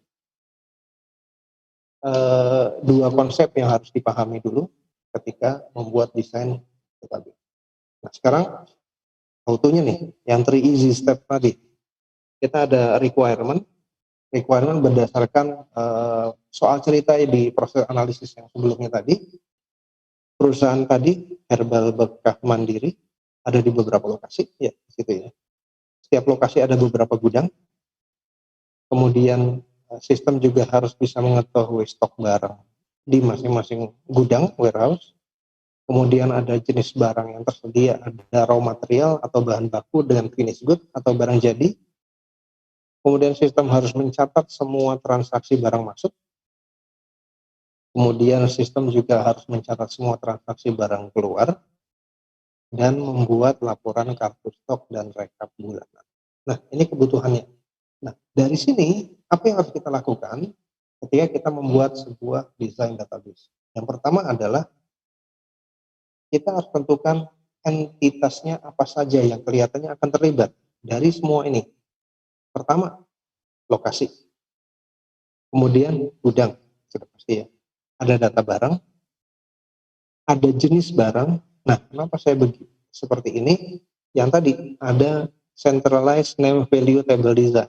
Dua konsep yang harus dipahami dulu ketika membuat desain database. Nah, sekarang auto-nya nih, yang 3 easy step tadi. Kita ada requirement, requirement berdasarkan soal cerita di proses analisis yang sebelumnya tadi. Perusahaan tadi Herbal Bekah Mandiri ada di beberapa lokasi, ya, gitu ya. Setiap lokasi ada beberapa gudang. Kemudian sistem juga harus bisa mengetahui stok barang di masing-masing gudang warehouse. Kemudian ada jenis barang yang tersedia, ada raw material atau bahan baku dengan finished good atau barang jadi. Kemudian sistem harus mencatat semua transaksi barang masuk. Kemudian sistem juga harus mencatat semua transaksi barang keluar dan membuat laporan kartu stok dan rekap bulanan. Nah, ini kebutuhannya. Nah, dari sini apa yang harus kita lakukan ketika kita membuat sebuah desain database? Yang pertama adalah kita harus tentukan entitasnya apa saja yang kelihatannya akan terlibat dari semua ini. Pertama, lokasi. Kemudian gudang, sudah pasti ya. Ada data barang, ada jenis barang. Nah, kenapa saya seperti ini? Yang tadi ada centralized name value table design.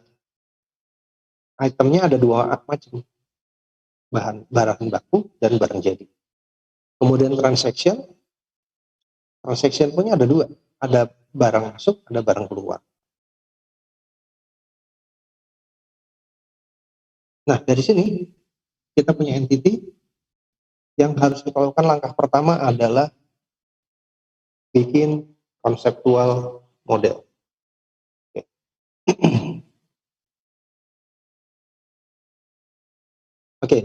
Itemnya ada dua macam, barang baku dan barang jadi. Kemudian transaction punya ada dua, ada barang masuk, ada barang keluar. Nah, dari sini kita punya entity yang harus kita lakukan. Langkah pertama adalah bikin konseptual model. Oke. Oke,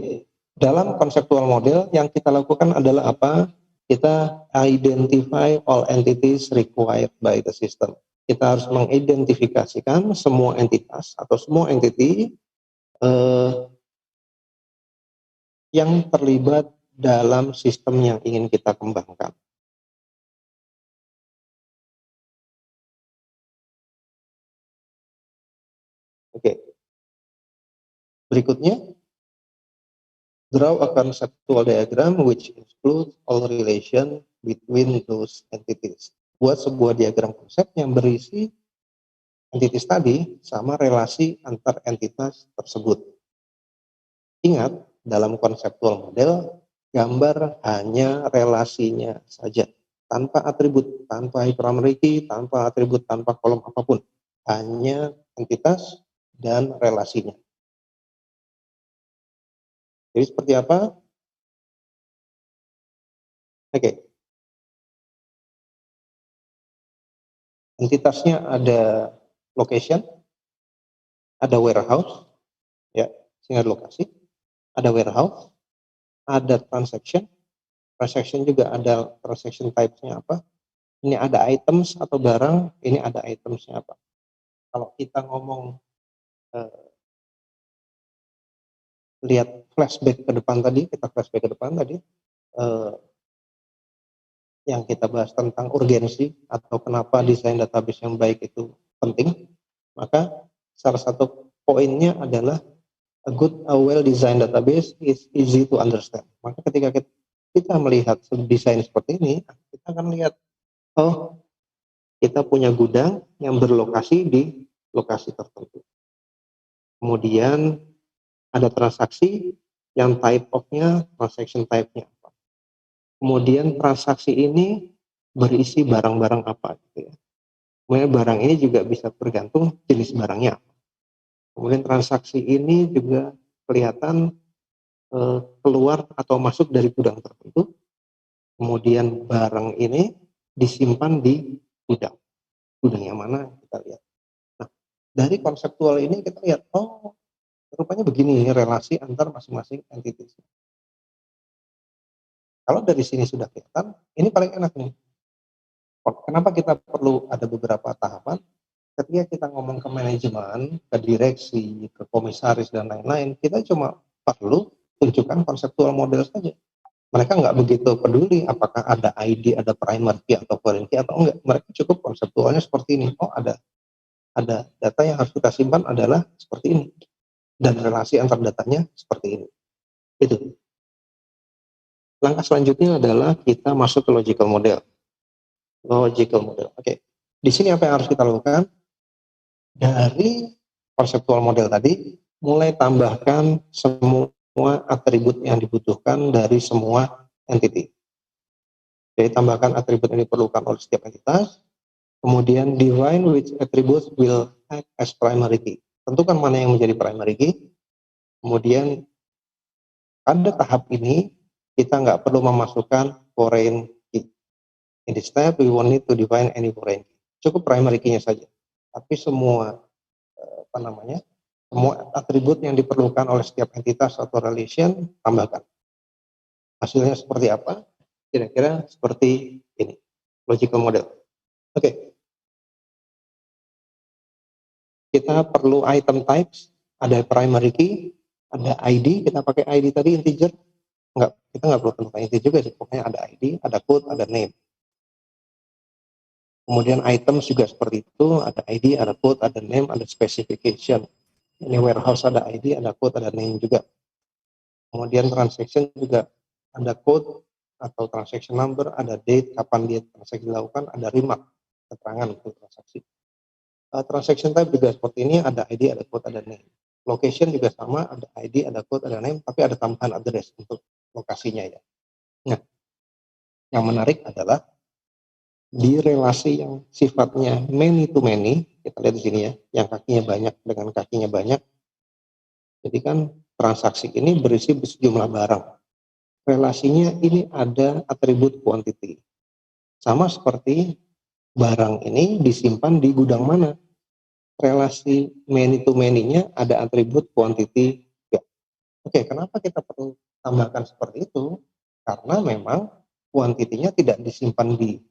dalam konseptual model yang kita lakukan adalah apa? Kita identify all entities required by the system. Kita harus mengidentifikasikan semua entitas atau semua entity yang terlibat dalam sistem yang ingin kita kembangkan. Oke. Berikutnya, draw a conceptual diagram which includes all relation between those entities. Buat sebuah diagram konsep yang berisi entitas tadi sama relasi antar entitas tersebut. Ingat, dalam konseptual model, gambar hanya relasinya saja, tanpa atribut, tanpa hyperparameter key, tanpa atribut, tanpa kolom apapun. Hanya entitas dan relasinya. Jadi seperti apa? Oke. Entitasnya ada location, ada warehouse, ya, sehingga lokasi, ada warehouse, ada transaction juga ada transaction type-nya apa, ini ada items atau barang, ini ada items-nya apa. Kalau kita ngomong lihat flashback ke depan tadi, yang kita bahas tentang urgensi atau kenapa desain database yang baik itu penting, maka salah satu poinnya adalah a well designed database is easy to understand. Maka ketika kita melihat desain seperti ini, kita akan lihat, oh, kita punya gudang yang berlokasi di lokasi tertentu. Kemudian ada transaksi yang type of-nya, transaction type-nya apa. Kemudian transaksi ini berisi barang-barang apa gitu ya. Kemudian barang ini juga bisa bergantung jenis barangnya. Kemudian transaksi ini juga kelihatan keluar atau masuk dari gudang tertentu. Kemudian barang ini disimpan di gudang. Gudang yang mana kita lihat. Nah, dari konseptual ini kita lihat, oh, rupanya begini relasi antar masing-masing entitas. Kalau dari sini sudah kelihatan, ini paling enak nih. Kenapa kita perlu ada beberapa tahapan? Ketika kita ngomong ke manajemen, ke direksi, ke komisaris dan lain-lain, kita cuma perlu tunjukkan konseptual model saja. Mereka nggak begitu peduli apakah ada ID, ada primary key atau foreign key atau enggak. Mereka cukup konseptualnya seperti ini. Oh, ada data yang harus kita simpan adalah seperti ini. Dan relasi antar datanya seperti ini. Itu. Langkah selanjutnya adalah kita masuk ke logical model. Oke. Di sini apa yang harus kita lakukan? Dari konseptual model tadi, mulai tambahkan semua atribut yang dibutuhkan dari semua entity. Jadi tambahkan atribut yang diperlukan oleh setiap entitas, kemudian define which attributes will act as primary key. Tentukan mana yang menjadi primary key. Kemudian pada tahap ini kita nggak perlu memasukkan foreign key. In this step we won't need to define any foreign key. Cukup primary key-nya saja. Tapi semua semua atribut yang diperlukan oleh setiap entitas atau relation tambahkan. Hasilnya seperti apa? Kira-kira seperti ini, logical model. Oke. Kita perlu item types, ada primary key, ada ID, kita pakai ID tadi integer. Kita nggak perlu tentukan integer juga sih, pokoknya ada ID, ada code, ada name. Kemudian items juga seperti itu, ada ID, ada code, ada name, ada specification. Ini warehouse ada ID, ada code, ada name juga. Kemudian transaction juga ada code atau transaction number, ada date, kapan dia transaksi dilakukan, ada remark, keterangan untuk transaksi. Transaction type juga seperti ini, ada ID, ada code, ada name. Location juga sama, ada ID, ada code, ada name, tapi ada tambahan address untuk lokasinya ya. Nah, yang menarik adalah di relasi yang sifatnya many to many, kita lihat di sini ya, yang kakinya banyak dengan kakinya banyak. Jadi kan transaksi ini berisi sejumlah barang. Relasinya ini ada atribut quantity. Sama seperti barang ini disimpan di gudang mana. Relasi many to many-nya ada atribut quantity juga. Oke, kenapa kita perlu tambahkan seperti itu? Karena memang quantity-nya tidak disimpan di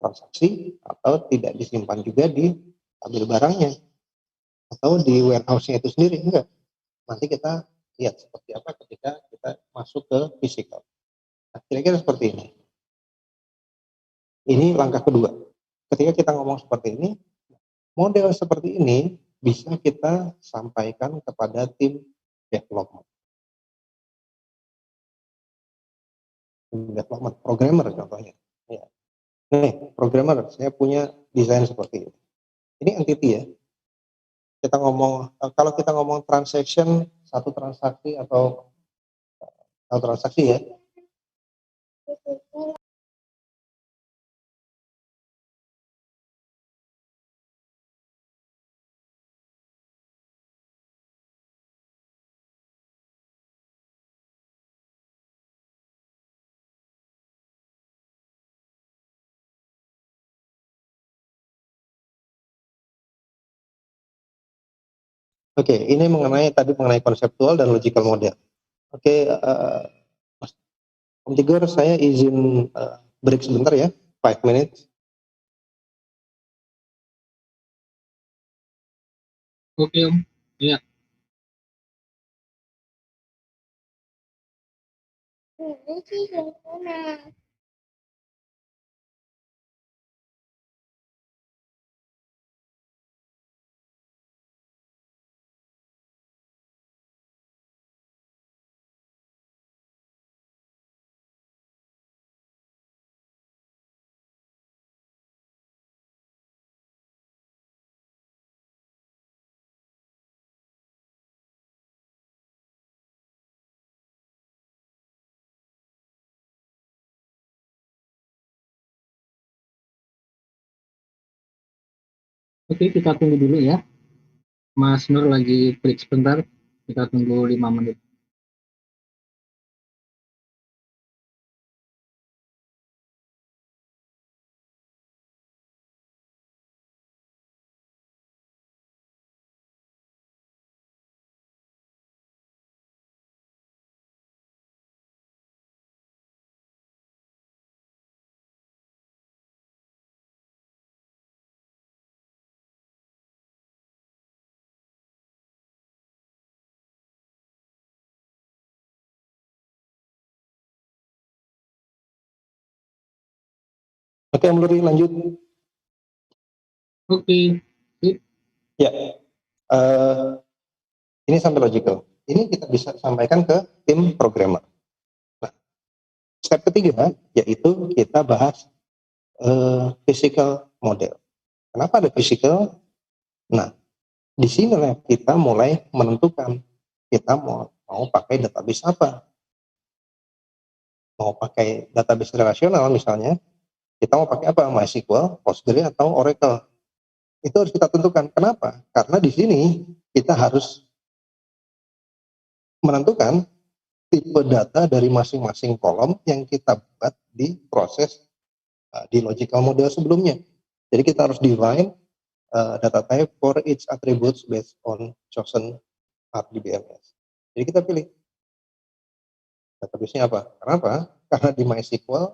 transaksi atau tidak disimpan juga di tabel barangnya atau di warehouse-nya itu sendiri, enggak. Nanti kita lihat seperti apa ketika kita masuk ke physical. Nah, kira-kira seperti ini. Ini langkah kedua. Ketika kita ngomong seperti ini, model seperti ini bisa kita sampaikan kepada tim development. Development programmer contohnya. Ya. Nih, programmer, saya punya desain seperti ini. Ini entity ya. Kita ngomong, kalau kita ngomong transaction, satu transaksi atau transaksi ya. Oke, ini mengenai konseptual dan logical model. Oke, Om Tigor, saya izin break sebentar ya, 5 minutes. Oke Om. Iya. Oke, kita tunggu dulu ya. Mas Nur lagi break sebentar. Kita tunggu 5 menit. Oke, Om Luri lanjut. Oke. Ya, ini sampai logical. Ini kita bisa sampaikan ke tim programmer. Nah, step ketiga yaitu kita bahas physical model. Kenapa ada physical? Nah, Di sinilah kita mulai menentukan kita mau pakai database apa. Mau pakai database relasional misalnya, kita mau pakai apa? MySQL, Postgre, atau Oracle. Itu harus kita tentukan. Kenapa? Karena di sini kita harus menentukan tipe data dari masing-masing kolom yang kita buat di proses di logical model sebelumnya. Jadi kita harus define data type for each attributes based on chosen RDBMS. Jadi kita pilih database-nya apa. Kenapa? Karena di MySQL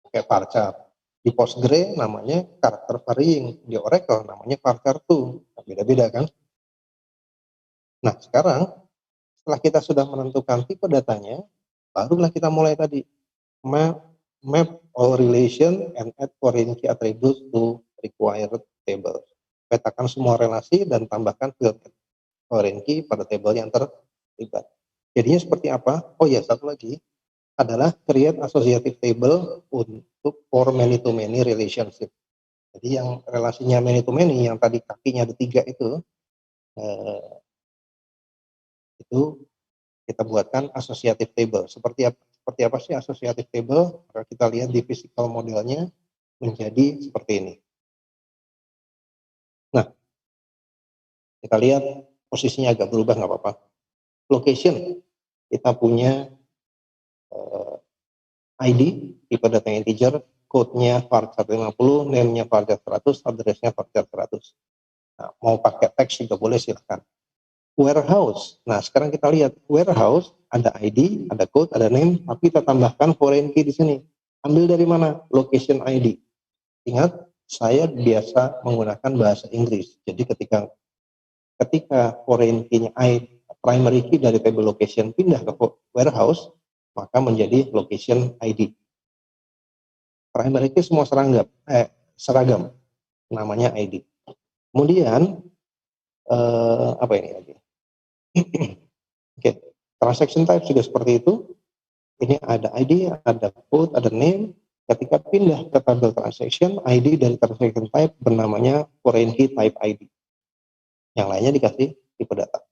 pakai varchar. Di Postgre namanya karakter varying. Di Oracle namanya varchar2. Beda-beda kan? Nah sekarang setelah kita sudah menentukan tipe datanya, barulah kita mulai tadi map all relation and add foreign key attributes to required table. Petakan semua relasi dan tambahkan field foreign key pada table yang terlibat. Jadinya seperti apa? Oh ya, satu lagi adalah create associative table untuk for many to many relationship. Jadi yang relasinya many to many yang tadi kakinya ada 3 itu kita buatkan associative table. Seperti apa sih associative table? Kalau kita lihat di physical modelnya menjadi seperti ini. Nah, kita lihat posisinya agak berubah, nggak apa-apa. Location, kita punya ID, tipe data integer, code-nya varchar 50, name-nya varchar 100, address-nya varchar 100. Nah, mau pakai teks juga boleh, silahkan. Warehouse, nah sekarang kita lihat warehouse ada ID, ada code, ada name, tapi kita tambahkan foreign key di sini. Ambil dari mana? Location ID. Ingat, saya biasa menggunakan bahasa Inggris. Jadi ketika foreign key-nya primary key dari table location pindah ke warehouse, maka menjadi location ID. Primary key semua seragam, namanya ID. Kemudian apa ini lagi? Oke, transaction type juga seperti itu. Ini ada ID, ada code, ada name. Ketika pindah ke tabel transaction, ID dari transaction type bernamanya foreign key type ID. Yang lainnya dikasih tipe data.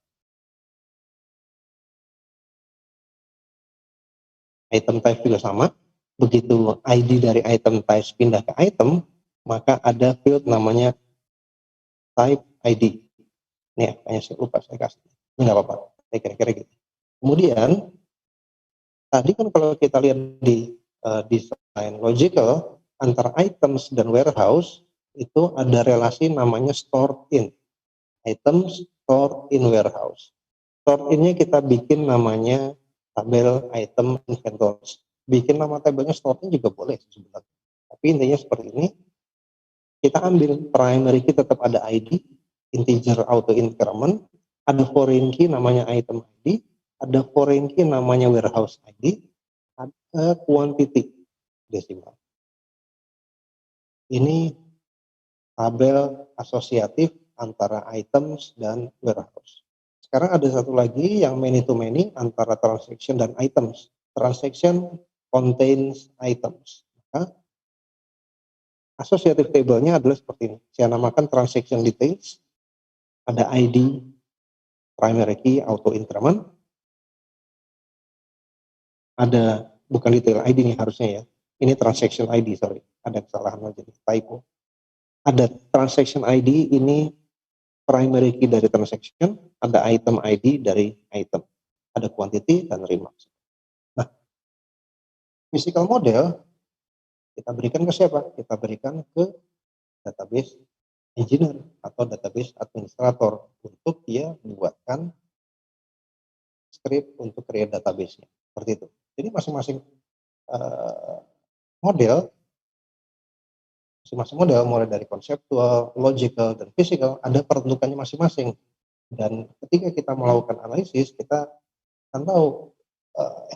Item type juga sama. Begitu ID dari item type pindah ke item, maka ada field namanya type ID. Nih, kayaknya saya lupa saya kasih. Ini nggak apa-apa, kira-kira gitu. Kemudian, tadi kan kalau kita lihat di desain logical, antara items dan warehouse, itu ada relasi namanya stored in. Items stored in warehouse. Stored in-nya kita bikin namanya tabel item inventories. Bikin nama tabelnya stored in juga boleh sebenarnya. Tapi intinya seperti ini. Kita ambil primary key tetap ada ID, integer auto increment, ada foreign key namanya item ID, ada foreign key namanya warehouse ID, ada quantity desimal. Ini tabel asosiatif antara items dan warehouse. Sekarang ada satu lagi yang many to many antara transaction dan items. Transaction contains items. Maka associative table-nya adalah seperti ini. Saya namakan transaction details. Ada ID, primary key, auto increment. Ada, bukan detail ID nih harusnya ya. Ini transaction ID, sorry. Ada kesalahan aja, typo. Ada transaction ID, ini primary key dari transaction, ada item ID dari item. Ada quantity dan remarks. Nah, physical model kita berikan ke siapa? Kita berikan ke database engineer atau database administrator untuk dia membuatkan script untuk create database-nya. Seperti itu. Jadi masing-masing model mulai dari konseptual, logical, dan physical ada peruntukannya masing-masing. Dan ketika kita melakukan analisis, kita akan tahu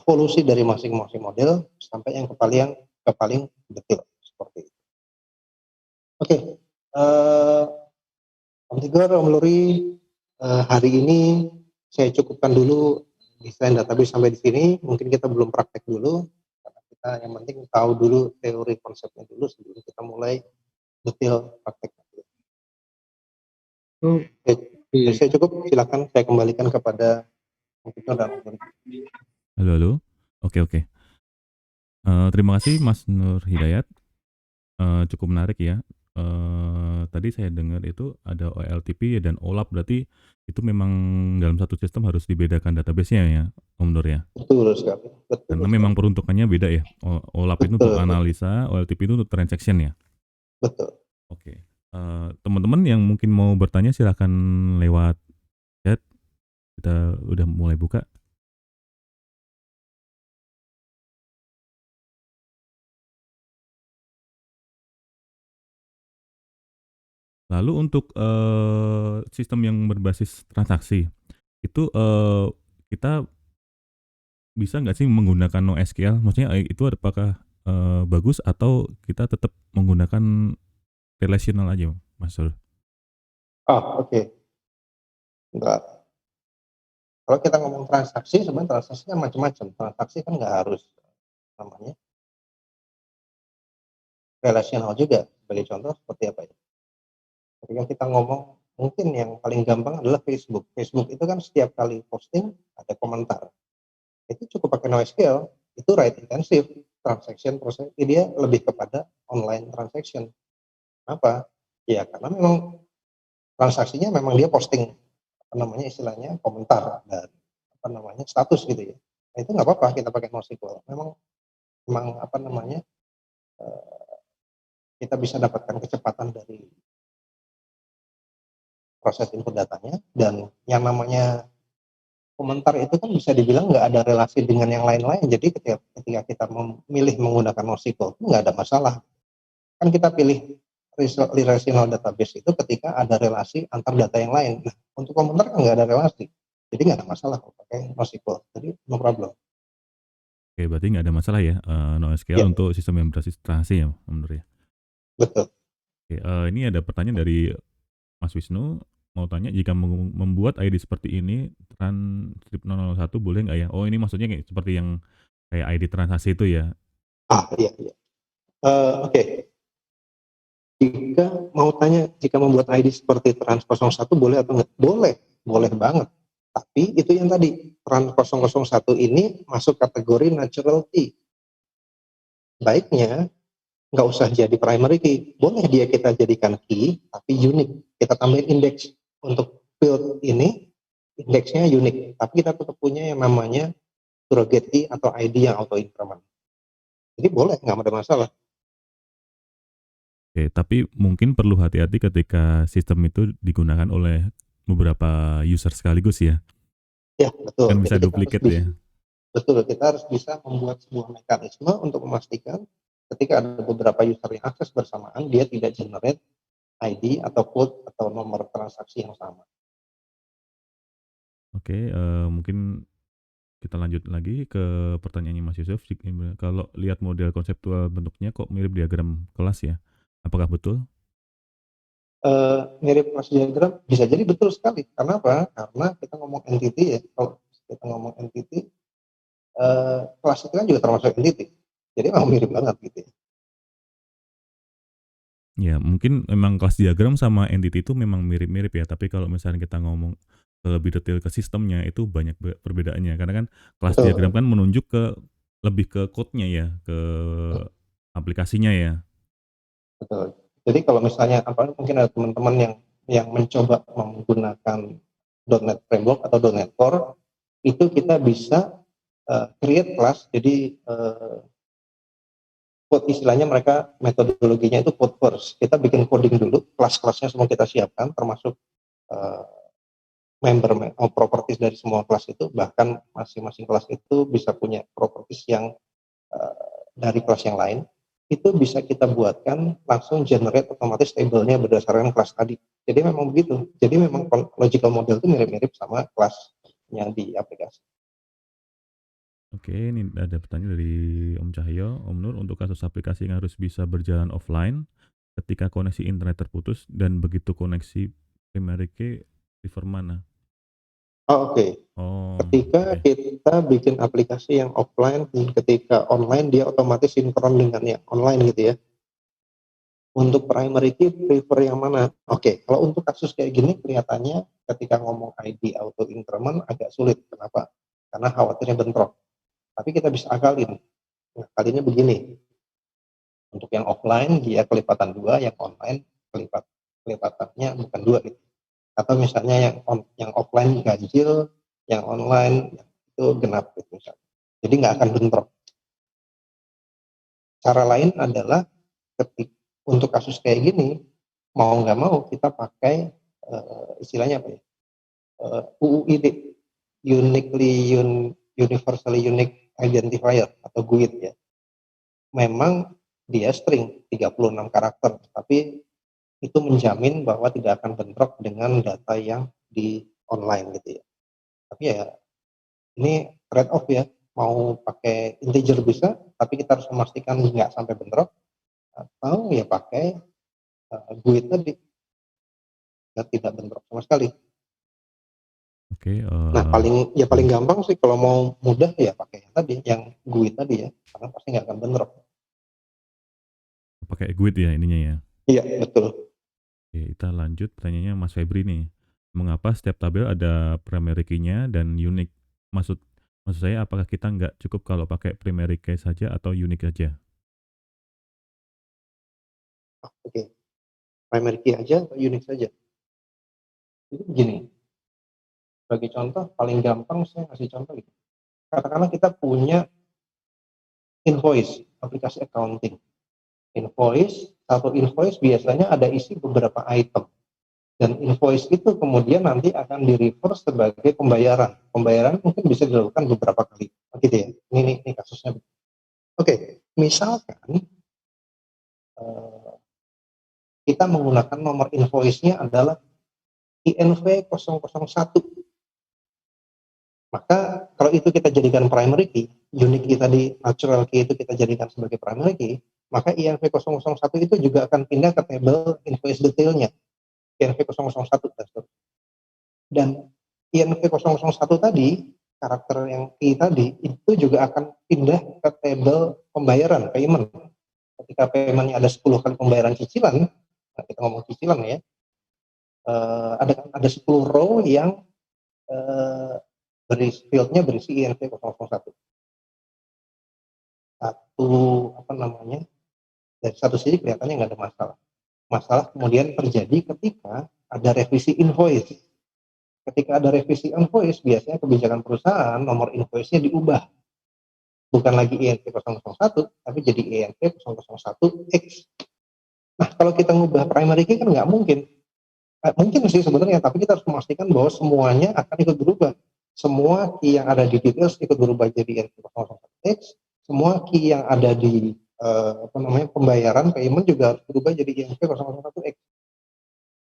evolusi dari masing-masing model sampai yang paling detail seperti itu. Oke, Om Tigor, Om Luri, hari ini saya cukupkan dulu desain database sampai di sini. Mungkin kita belum praktek dulu, karena kita yang penting tahu dulu teori konsepnya dulu sebelum kita mulai detail praktek. Oke, Jadi saya cukup, silakan saya kembalikan kepada Komputer dan Om Nur. Halo. Oke. Terima kasih Mas Nur Hidayat. Cukup menarik ya. Tadi saya dengar itu ada OLTP dan OLAP, berarti itu memang dalam satu sistem harus dibedakan database-nya ya, Om Nur ya? Betul sekali. Karena memang peruntukannya beda ya. OLAP itu untuk Betul. analisa, OLTP itu untuk transaction ya. Betul. Oke. Teman-teman yang mungkin mau bertanya silakan lewat chat. Kita udah mulai buka. Lalu untuk sistem yang berbasis transaksi itu kita bisa nggak sih menggunakan NoSQL? Maksudnya itu apakah bagus atau kita tetap menggunakan relational aja, Mas Sur? Oke. Enggak. Kalau kita ngomong transaksi, sebenarnya transaksinya macam-macam. Transaksi kan nggak harus namanya relasional juga. Sebagai contoh seperti apa ya? Ketika kita ngomong, mungkin yang paling gampang adalah Facebook. Facebook itu kan setiap kali posting ada komentar. Itu cukup pakai NoSQL. Itu rate intensive transaction proses. Dia lebih kepada online transaction. Apa? Ya karena memang transaksinya memang dia posting istilahnya komentar dan status gitu ya. Nah, itu nggak apa-apa kita pakai NoSQL. Memang kita bisa dapatkan kecepatan dari proses input datanya, dan yang namanya komentar itu kan bisa dibilang nggak ada relasi dengan yang lain-lain. Jadi ketika kita memilih menggunakan NoSQL itu nggak ada masalah. Kan kita pilih relational database itu ketika ada relasi antar data yang lain. Nah, untuk komentar kan nggak ada relasi, jadi nggak ada masalah kalau pakai NoSQL. Jadi no problem. Oke, berarti nggak ada masalah ya NoSQL untuk sistem yang berbasis transaksi ya, menurut ya? Betul. Oke, ini ada pertanyaan dari Mas Wisnu, mau tanya jika membuat ID seperti ini transkrip 001 boleh nggak ya? Oh, ini maksudnya kayak seperti yang kayak ID transaksi itu ya? Iya. Oke. Jika membuat ID seperti trans 01 boleh atau enggak? Boleh banget. Tapi itu yang tadi, trans 001 ini masuk kategori natural key. Baiknya nggak usah jadi primary key, boleh dia kita jadikan key tapi unik. Kita tambahin indeks untuk field ini, indeksnya unik, tapi kita tetap punya yang namanya surrogate key atau ID yang auto increment. Jadi boleh, nggak ada masalah. Oke, tapi mungkin perlu hati-hati ketika sistem itu digunakan oleh beberapa user sekaligus ya? Ya, betul. Kan bisa Jadi duplicate ya? Betul, kita harus bisa membuat sebuah mekanisme untuk memastikan ketika ada beberapa user yang akses bersamaan, dia tidak generate ID atau code atau nomor transaksi yang sama. Oke, mungkin kita lanjut lagi ke pertanyaannya Mas Yusuf. Kalau lihat model konseptual bentuknya kok mirip diagram kelas ya? Apakah betul? Mirip kelas diagram, bisa jadi betul sekali. Karena apa? Karena kita ngomong entity ya. Kalau kita ngomong entity, kelas itu kan juga termasuk entity. Jadi memang mirip banget gitu ya. Ya, mungkin memang kelas diagram sama entity itu memang mirip-mirip ya, tapi kalau misalnya kita ngomong lebih detail ke sistemnya itu banyak perbedaannya. Karena kan kelas Betul. diagram kan menunjuk ke lebih ke code-nya ya, ke aplikasinya ya. Betul. Jadi kalau misalnya mungkin ada teman-teman yang mencoba menggunakan .NET Framework atau .NET Core, itu kita bisa create class. Jadi code istilahnya mereka metodologinya itu code first. Kita bikin coding dulu, kelas-kelasnya semua kita siapkan, termasuk member properties dari semua kelas itu. Bahkan masing-masing kelas itu bisa punya properties yang dari kelas yang lain. Itu bisa kita buatkan langsung generate otomatis tabelnya berdasarkan kelas tadi. Jadi memang begitu. Jadi memang logical model itu mirip-mirip sama kelas yang di aplikasi. Oke, ini ada pertanyaan dari Om Cahyo. Om Nur, untuk kasus aplikasi yang harus bisa berjalan offline ketika koneksi internet terputus dan begitu koneksi primary key server mana? Oke. Ketika kita bikin aplikasi yang offline, ketika online dia otomatis sinkron dengan yang online gitu ya. Untuk primary key prefer yang mana? Oke, kalau untuk kasus kayak gini kelihatannya ketika ngomong ID auto increment agak sulit. Kenapa? Karena khawatirnya bentrok. Tapi kita bisa akalin. Nah, kalinya begini. Untuk yang offline dia kelipatan 2, yang online kelipatannya bukan 2 gitu. Atau misalnya yang offline ganjil, yang online itu genap gitu misalnya. Jadi nggak akan bentrok. Cara lain adalah untuk kasus kayak gini, mau nggak mau kita pakai istilahnya apa ya? UUID, Universally Unique Identifier atau GUID ya. Memang dia string 36 karakter, tapi itu menjamin bahwa tidak akan bentrok dengan data yang di online gitu ya. Tapi ya ini trade off ya, mau pakai integer bisa, tapi kita harus memastikan nggak sampai bentrok, atau ya pakai GUID tadi, dan tidak bentrok sama sekali. Oke. Nah paling gampang sih kalau mau mudah ya pakai yang tadi, yang GUID tadi ya, karena pasti nggak akan bentrok. Pakai GUID ya ininya ya. Iya betul. Oke, kita lanjut pertanyaannya Mas Febri nih. Mengapa setiap tabel ada primary key-nya dan unique? Maksud saya apakah kita nggak cukup kalau pakai primary key saja atau unique saja? Oke. Primary key aja atau unique saja? Itu begini. Sebagai contoh, paling gampang saya kasih contoh gitu. Katakanlah kita punya invoice, aplikasi accounting. Satu invoice biasanya ada isi beberapa item. Dan invoice itu kemudian nanti akan di-reverse sebagai pembayaran. Pembayaran mungkin bisa dilakukan beberapa kali. Gitu ya. Ini kasusnya. Oke, misalkan kita menggunakan nomor invoice-nya adalah INV 001. Maka kalau itu kita jadikan primary key, unique key tadi, natural key itu kita jadikan sebagai primary key, maka INV 001 itu juga akan pindah ke table invoice detailnya, INV 001 dan INV 001 tadi, karakter yang key tadi, itu juga akan pindah ke table pembayaran, payment. Ketika paymentnya ada 10 kali pembayaran cicilan, nah kita ngomong cicilan ya, ada 10 row yang fieldnya berisi INV 001. Dari satu sisi kelihatannya nggak ada masalah. Masalah kemudian terjadi ketika ada revisi invoice. Ketika ada revisi invoice, biasanya kebijakan perusahaan nomor invoice-nya diubah. Bukan lagi INV 001, tapi jadi INV 001X. Nah, kalau kita ngubah primary key kan nggak mungkin. Mungkin sih sebenarnya, tapi kita harus memastikan bahwa semuanya akan ikut berubah. Semua key yang ada di details ikut berubah jadi INV 001X. Semua key yang ada di pembayaran payment juga harus berubah jadi INV 001X.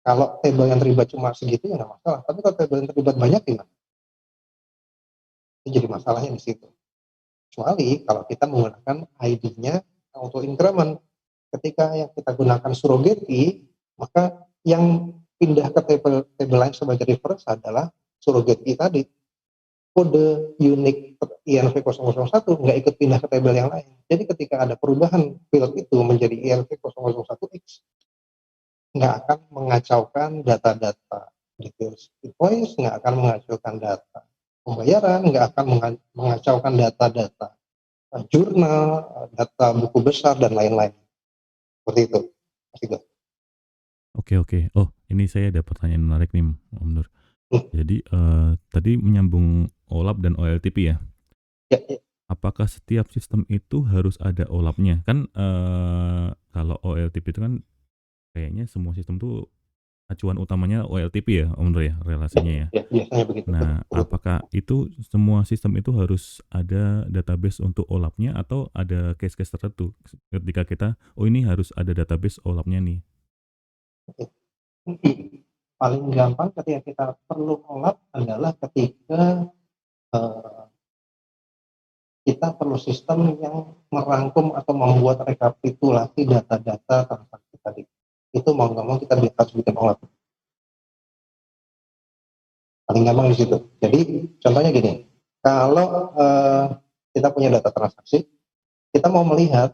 Kalau table yang terlibat cuma segitu ya nggak masalah. Tapi kalau table yang terlibat banyak gimana? Itu jadi masalahnya di situ. Kecuali kalau kita menggunakan ID-nya auto increment. Ketika yang kita gunakan surrogate key, maka yang pindah ke table lain sebagai reference adalah surrogate key tadi. Kode unique INV 001 nggak ikut pindah ke table yang lain. Jadi ketika ada perubahan field itu menjadi INV 001X, nggak akan mengacaukan data-data details invoice, nggak akan mengacaukan data pembayaran, nggak akan mengacaukan data-data jurnal, data buku besar, dan lain-lain. Seperti itu. Oke. Oh, ini saya ada pertanyaan menarik nih, Om Nur. Jadi tadi menyambung OLAP dan OLTP ya? Ya. Apakah setiap sistem itu harus ada OLAP-nya? Kan kalau OLTP itu kan kayaknya semua sistem tuh acuan utamanya OLTP ya, Om Nur ya, relasinya ya. Ya, biasanya begitu. Nah, apakah itu semua sistem itu harus ada database untuk OLAP-nya atau ada case-case tertentu ketika kita, oh ini harus ada database OLAP-nya nih? Paling gampang ketika kita perlu OLAP adalah ketika kita perlu sistem yang merangkum atau membuat rekapitulasi data-data transaksi tadi. Itu mau nggak mau kita harus bikin OLAP. Paling gampang di situ. Jadi contohnya gini, kalau kita punya data transaksi, kita mau melihat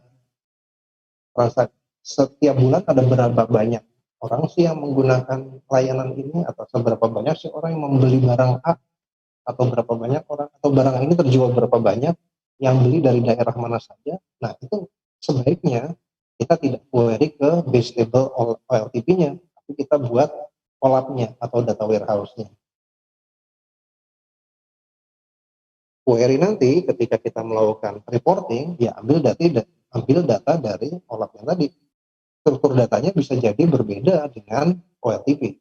transaksi setiap bulan ada berapa banyak orang sih yang menggunakan layanan ini, atau seberapa banyak sih orang yang membeli barang A, atau berapa banyak orang, atau barang ini terjual berapa banyak, yang beli dari daerah mana saja. Nah, itu sebaiknya kita tidak query ke base table OLTP-nya, tapi kita buat OLAP-nya atau data warehouse-nya. Query nanti ketika kita melakukan reporting, ya ambil data dari OLAP yang tadi. Struktur datanya bisa jadi berbeda dengan OLTP.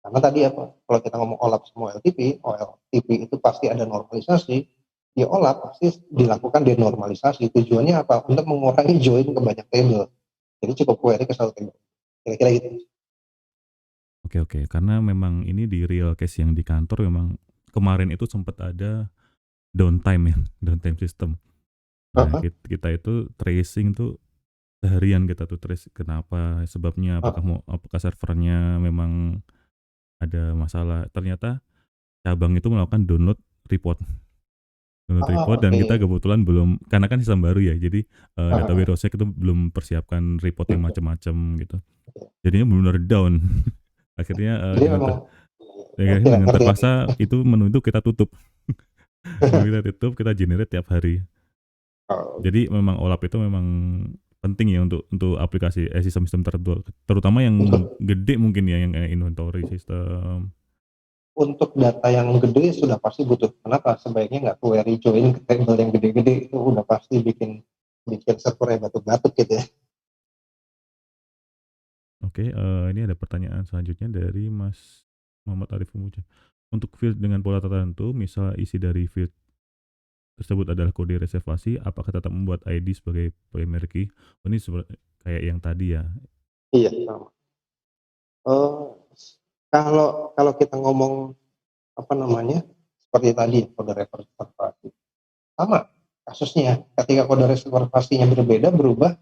Karena tadi apa? Kalau kita ngomong OLAP sama OLTP itu pasti ada normalisasi. Di OLAP pasti dilakukan denormalisasi. Tujuannya apa? Untuk mengurangi join ke banyak table. Jadi cukup query ke satu table. Kira-kira gitu. Oke, karena memang ini di real case yang di kantor memang kemarin itu sempat ada downtime ya, downtime system. Nah, Uh-huh. kita itu tracing tuh seharian, kita tuh trace kenapa, sebabnya, apakah servernya memang ada masalah. Ternyata cabang itu melakukan download report dan kita Oke. kebetulan belum, karena kan sistem baru ya, jadi data Uh-huh. warehouse-nya kita belum persiapkan report yang macam-macam gitu. Oke. Jadinya benar-benar down. Akhirnya Jadi memang dengan ngerti. terpaksa itu menuntut kita tutup. Kita tutup, kita generate tiap hari. Oh, Jadi memang OLAP itu memang penting ya untuk aplikasi sistem-sistem terutama yang untuk gede mungkin ya, yang kayak inventory system. untuk data yang gede sudah pasti butuh. Kenapa? Sebaiknya nggak query join ke table yang gede-gede, itu udah pasti bikin bikin servernya batuk-batuk gitu ya. Oke, ini ada pertanyaan selanjutnya dari Mas Muhammad Arif Umuja. Untuk field dengan pola tertentu, misal isi dari field tersebut adalah kode reservasi, apakah tetap membuat ID sebagai primary key? Oh, ini kayak yang tadi ya. Iya, sama. Eh, kalau kalau kita ngomong apa namanya seperti tadi kode reservasi, sama kasusnya. Ketika kode reservasinya berbeda, berubah.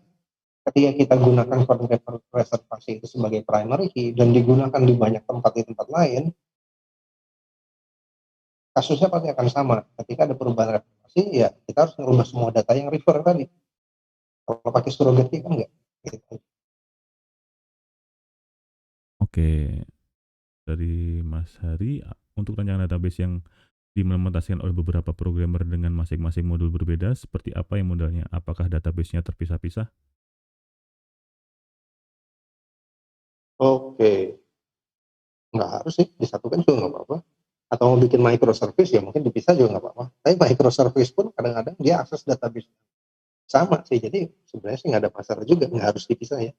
Ketika kita gunakan kode reservasi itu sebagai primary key dan digunakan di banyak tempat di tempat lain, kasusnya pasti akan sama. Ketika ada perubahan reservasi, ya kita harus merubah semua data yang refer tadi. Kalau pakai surrogate key kan enggak. Gitu. Oke, dari Mas Hari, untuk rancangan database yang diimplementasikan oleh beberapa programmer dengan masing-masing modul berbeda, seperti apa yang modalnya? Apakah database-nya terpisah-pisah? Oke, nggak harus sih disatukan juga nggak apa-apa. Atau mau bikin microservice ya mungkin dipisah juga nggak apa-apa. Tapi microservice pun kadang-kadang dia akses database sama sih. Jadi sebenarnya sih nggak ada masalah juga, nggak harus dipisah ya.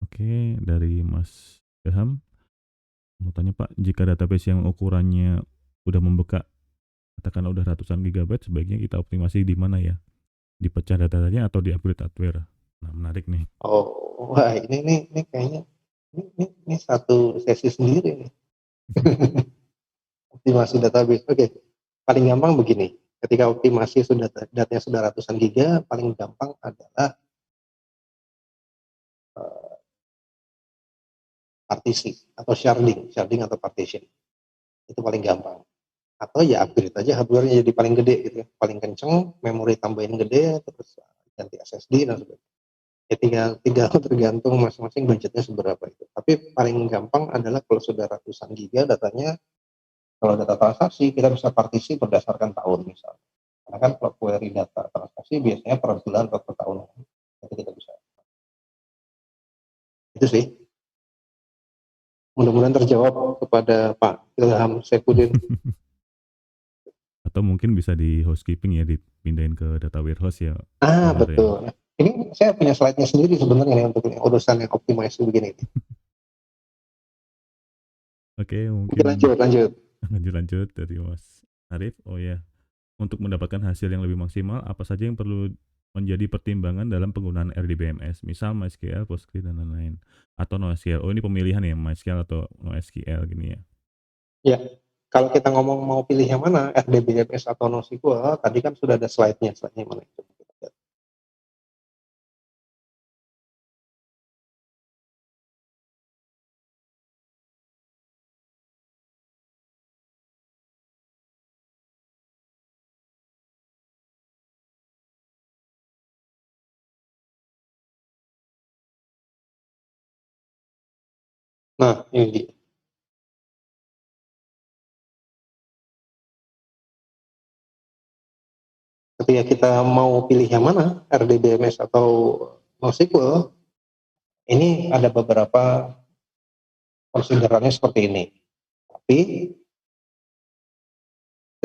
Oke, dari Mas Ilham, mau tanya Pak, jika database yang ukurannya udah membekak, katakanlah udah ratusan gigabyte, sebaiknya kita optimasi di mana ya? Dipecah datanya atau di-upgrade hardware? Nah, menarik nih. Oh, wah ini kayaknya ini satu sesi sendiri nih. Optimasi database. Oke, paling gampang begini. Ketika optimasi sudah datanya sudah ratusan giga, paling gampang adalah uh, partisi atau sharding atau partition. Itu paling gampang. Atau ya upgrade aja hardware-nya jadi paling gede gitu ya. Paling kenceng, memori tambahin gede, terus ganti SSD dan sebagainya. Ya tinggal tergantung masing-masing budgetnya seberapa itu. Tapi paling gampang adalah kalau sudah ratusan giga datanya, kalau data transaksi kita bisa partisi berdasarkan tahun misalnya. Karena kan kalau query data transaksi biasanya per bulan atau per tahun. Jadi kita bisa. Itu sih. Mudah-mudahan terjawab kepada Pak Ilham Saifuddin. Atau mungkin bisa di housekeeping ya, dipindahin ke data warehouse ya, Pak Har ya. Betul. Ini saya punya slide-nya sendiri sebenarnya nih untuk urusan yang optimasi begini. Oke, Oke, mungkin lanjut. lanjut dari Mas Arif. Oh ya, untuk mendapatkan hasil yang lebih maksimal, apa saja yang perlu menjadi pertimbangan dalam penggunaan RDBMS? Misal MySQL, Postgre, dan lain-lain. Atau NoSQL. Oh, ini pemilihan ya, MySQL atau NoSQL gini ya. Ya, kalau kita ngomong mau pilih yang mana, RDBMS atau NoSQL, tadi kan sudah ada slide-nya mana itu. Nah, ini dia. Ketika kita mau pilih yang mana, RDBMS atau NoSQL, ini ada beberapa konsiderannya seperti ini. Tapi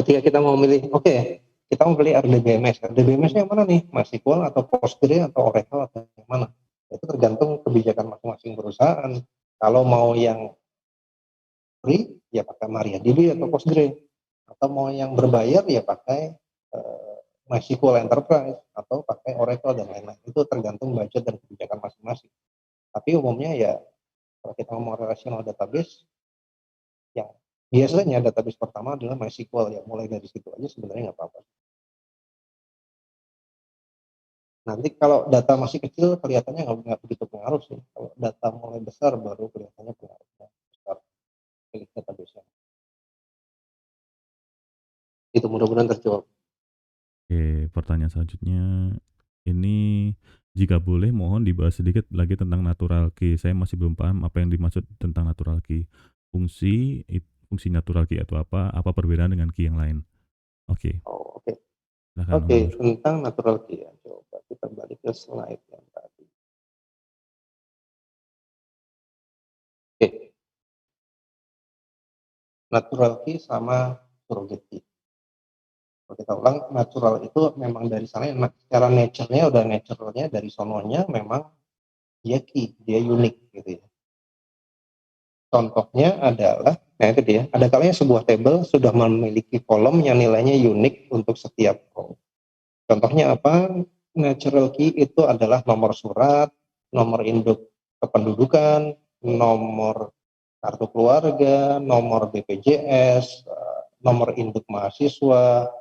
ketika kita mau milih, oke, kita mau pilih RDBMS. RDBMS yang mana nih? MySQL atau Postgre atau Oracle atau yang mana? Itu tergantung kebijakan masing-masing perusahaan. Kalau mau yang free, ya pakai MariaDB atau Postgre. Atau mau yang berbayar, ya pakai MySQL Enterprise atau pakai Oracle dan lain-lain. Itu tergantung budget dan kebijakan masing-masing. Tapi umumnya ya kalau kita ngomong relational database, yang biasanya database pertama adalah MySQL, ya mulai dari situ aja sebenarnya nggak apa-apa. Nanti kalau data masih kecil kelihatannya nggak begitu pengaruh sih. Kalau data mulai besar baru kelihatannya pengaruhnya besar pilih database-nya. Itu mudah-mudahan terjawab. Oke, pertanyaan selanjutnya ini jika boleh mohon dibahas sedikit lagi tentang natural key. Saya masih belum paham apa yang dimaksud tentang natural key. Fungsi natural key itu apa perbedaan dengan key yang lain? Oke, Oh, oke. silakan Om Oke, Nur. tentang natural key ya. Coba kita balik ke slide yang tadi. Oke, natural key sama surrogate key. Kalau kita ulang, natural itu memang dari sana, secara nature-nya udah naturalnya dari sononya memang dia key, dia unik gitu ya. Contohnya adalah, nah itu dia, ada kalanya sebuah table sudah memiliki kolom yang nilainya unik untuk setiap row. Contohnya apa? Natural key itu adalah nomor surat, nomor induk kependudukan, nomor kartu keluarga, nomor BPJS, nomor induk mahasiswa,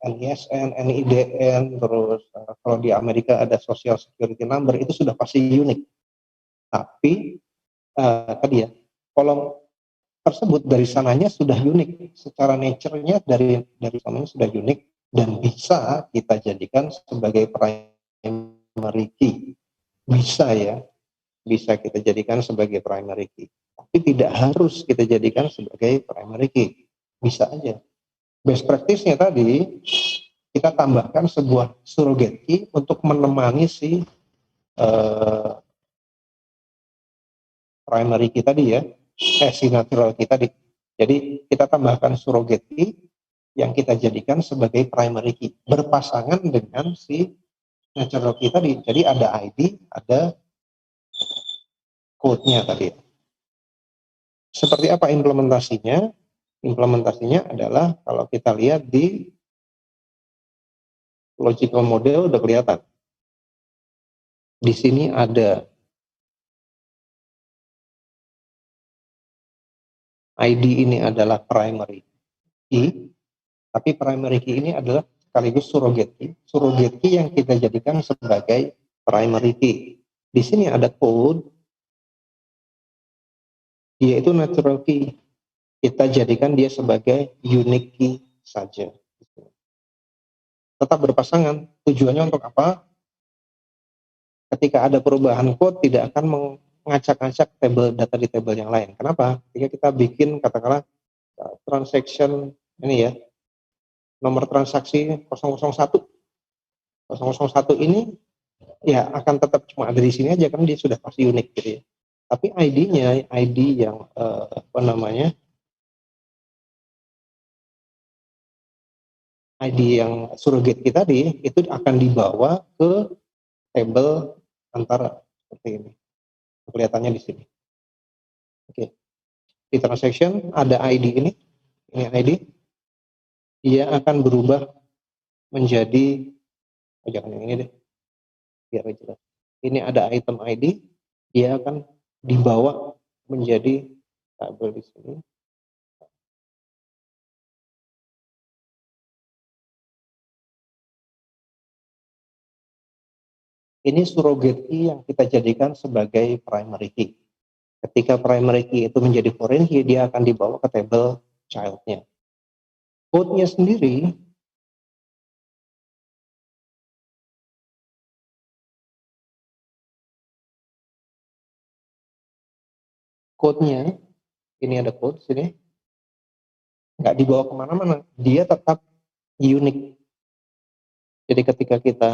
NISN, NIDN, terus kalau di Amerika ada Social Security Number, itu sudah pasti unik. Tapi tadi ya, kolom tersebut dari sananya sudah unik, secara nature-nya dari sananya sudah unik dan bisa kita jadikan sebagai primary key. Bisa ya, bisa kita jadikan sebagai primary key. Tapi tidak harus kita jadikan sebagai primary key. Bisa aja. Best practice-nya tadi kita tambahkan sebuah surrogate key untuk menemani si primary key tadi ya, si natural key tadi. Jadi kita tambahkan surrogate key yang kita jadikan sebagai primary key berpasangan dengan si natural key tadi. Jadi ada ID, ada code-nya tadi. Seperti apa implementasinya? Implementasinya adalah kalau kita lihat di logical model udah kelihatan. Di sini ada ID ini adalah primary key, tapi primary key ini adalah sekaligus surrogate key. Surrogate key yang kita jadikan sebagai primary key. Di sini ada code, yaitu natural key. Kita jadikan dia sebagai unique key saja. Tetap berpasangan. Tujuannya untuk apa? Ketika ada perubahan code tidak akan mengacak-acak table data di table yang lain. Kenapa? Ketika kita bikin katakanlah transaction ini ya, nomor transaksi 001. 001 ini ya akan tetap cuma ada di sini aja kan dia sudah pasti unik gitu ya. Tapi ID-nya, ID yang apa namanya? ID yang surrogate kita tadi itu akan dibawa ke table antara seperti ini. Kelihatannya di sini. Oke. Di transaction ada ID ini ID, dia akan berubah menjadi, oh jangan yang ini deh, biar jelas. Ini ada item ID, dia akan dibawa menjadi tabel di sini. Ini surrogate key yang kita jadikan sebagai primary key. Ketika primary key itu menjadi foreign key, dia akan dibawa ke table child-nya. Code-nya sendiri code-nya, ini ada code sini, nggak dibawa kemana-mana, dia tetap unik. Jadi ketika kita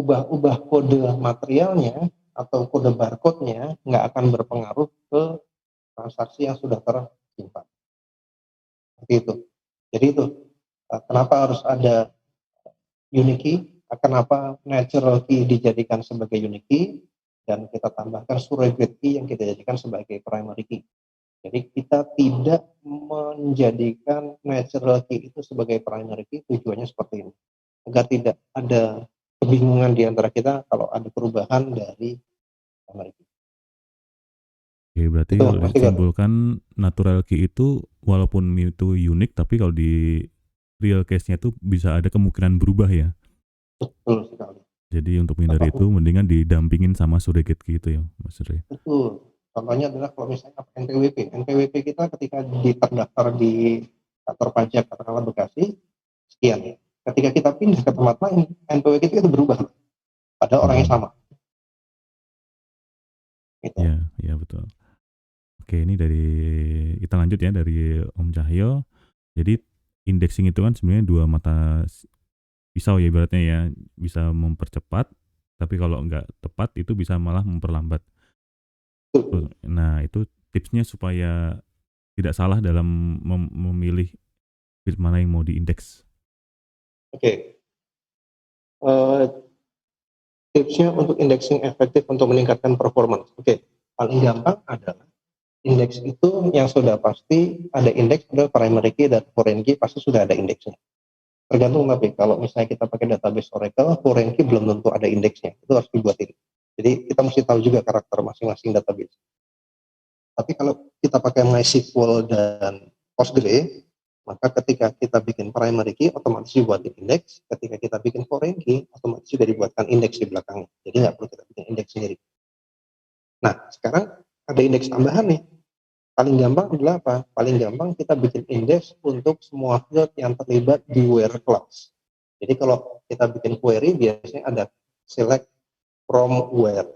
ubah-ubah kode materialnya atau kode barcode-nya, nggak akan berpengaruh ke transaksi yang sudah tersimpan. Seperti itu. Jadi itu kenapa harus ada unique key, kenapa natural key dijadikan sebagai unique key, dan kita tambahkan surrogate key yang kita jadikan sebagai primary key. Jadi kita tidak menjadikan natural key itu sebagai primary key, tujuannya seperti ini, agar tidak ada kebingungan di antara kita kalau ada perubahan dari primary key. Oke, berarti Itu kalau Mas Tigor. disimpulkan natural key itu walaupun itu unik, tapi kalau di real case-nya itu bisa ada kemungkinan berubah ya. Betul sekali. Jadi untuk menghindari itu mendingan didampingin sama surrogate key itu ya, Mas Ray. Betul. Contohnya adalah kalau misalnya NPWP kita ketika terdaftar di kantor pajak katakanlah Bekasi, sekian. Ketika kita pindah ke tempat lain, NPWP itu berubah pada orang yang sama. Gitu. Ya betul. Oke, ini dari kita lanjut ya dari Om Cahyo. Jadi indexing itu kan sebenarnya dua mata pisau ya ibaratnya ya, bisa mempercepat, tapi kalau nggak tepat itu bisa malah memperlambat. Nah itu tipsnya supaya tidak salah dalam memilih field mana yang mau diindeks. Oke. Tipsnya untuk indexing efektif untuk meningkatkan performance. Oke. Paling gampang adalah indeks itu yang sudah pasti ada indeks, ada primary key dan foreign key pasti sudah ada indeksnya. Tergantung tapi kalau misalnya kita pakai database Oracle, foreign key belum tentu ada indeksnya, itu harus dibuatin. Jadi kita mesti tahu juga karakter masing-masing database. Tapi kalau kita pakai MySQL dan Postgre, maka ketika kita bikin primary key otomatis dibuatin indeks, ketika kita bikin foreign key otomatis juga dibuatkan indeks di belakangnya. Jadi nggak perlu kita bikin indeks sendiri. Nah sekarang ada indeks tambahan nih. Paling gampang adalah apa? Paling gampang kita bikin indeks untuk semua field yang terlibat di where clause. Jadi kalau kita bikin query biasanya ada select from where.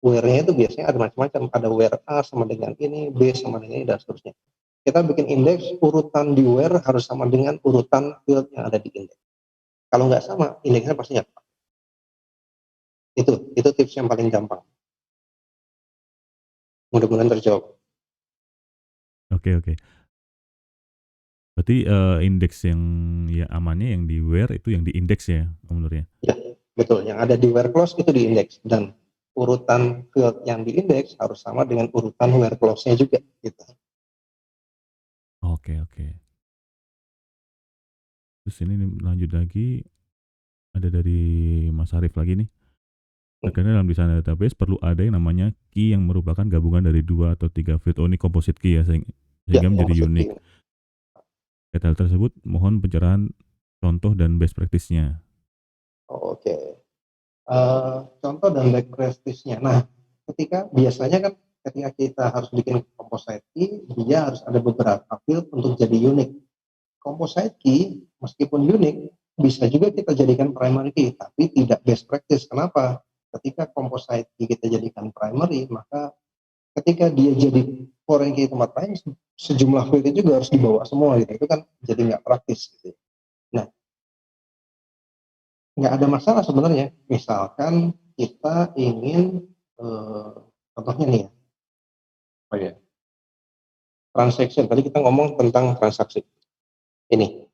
Where-nya itu biasanya ada macam-macam. Ada where A sama dengan ini, B sama dengan ini, dan seterusnya. Kita bikin indeks, urutan di where harus sama dengan urutan field yang ada di indeks. Kalau nggak sama, indeksnya pasti nggak tepat. Itu tips yang paling gampang. Mudah-mudahan terjawab. Oke. Berarti indeks yang ya amannya yang di where itu yang di indeks ya menurutnya? Ya, betul. Yang ada di where clause itu di indeks, dan urutan field yang di indeks harus sama dengan urutan where clause-nya juga. Gitu. Oke. Terus ini lanjut lagi, ada dari Mas Arif lagi nih. Karena dalam desain database perlu ada yang namanya key yang merupakan gabungan dari 2 atau 3 field. Oh ini composite key ya, sehingga menjadi unik. Kata hal tersebut, mohon pencerahan contoh dan best practice-nya. Oke. Contoh dan best practice-nya. Nah, biasanya kan ketika kita harus bikin composite key, dia harus ada beberapa field untuk jadi unik. Composite key, meskipun unik, bisa juga kita jadikan primary key, tapi tidak best practice. Kenapa? Ketika composite key kita jadikan primary, maka ketika dia jadi foreign key tempat lain, sejumlah field itu juga harus dibawa semua gitu. Itu kan jadi nggak praktis gitu. Nah, nggak ada masalah sebenarnya. Misalkan kita ingin contohnya nih ya, transaction. Tadi kita ngomong tentang transaksi. Ini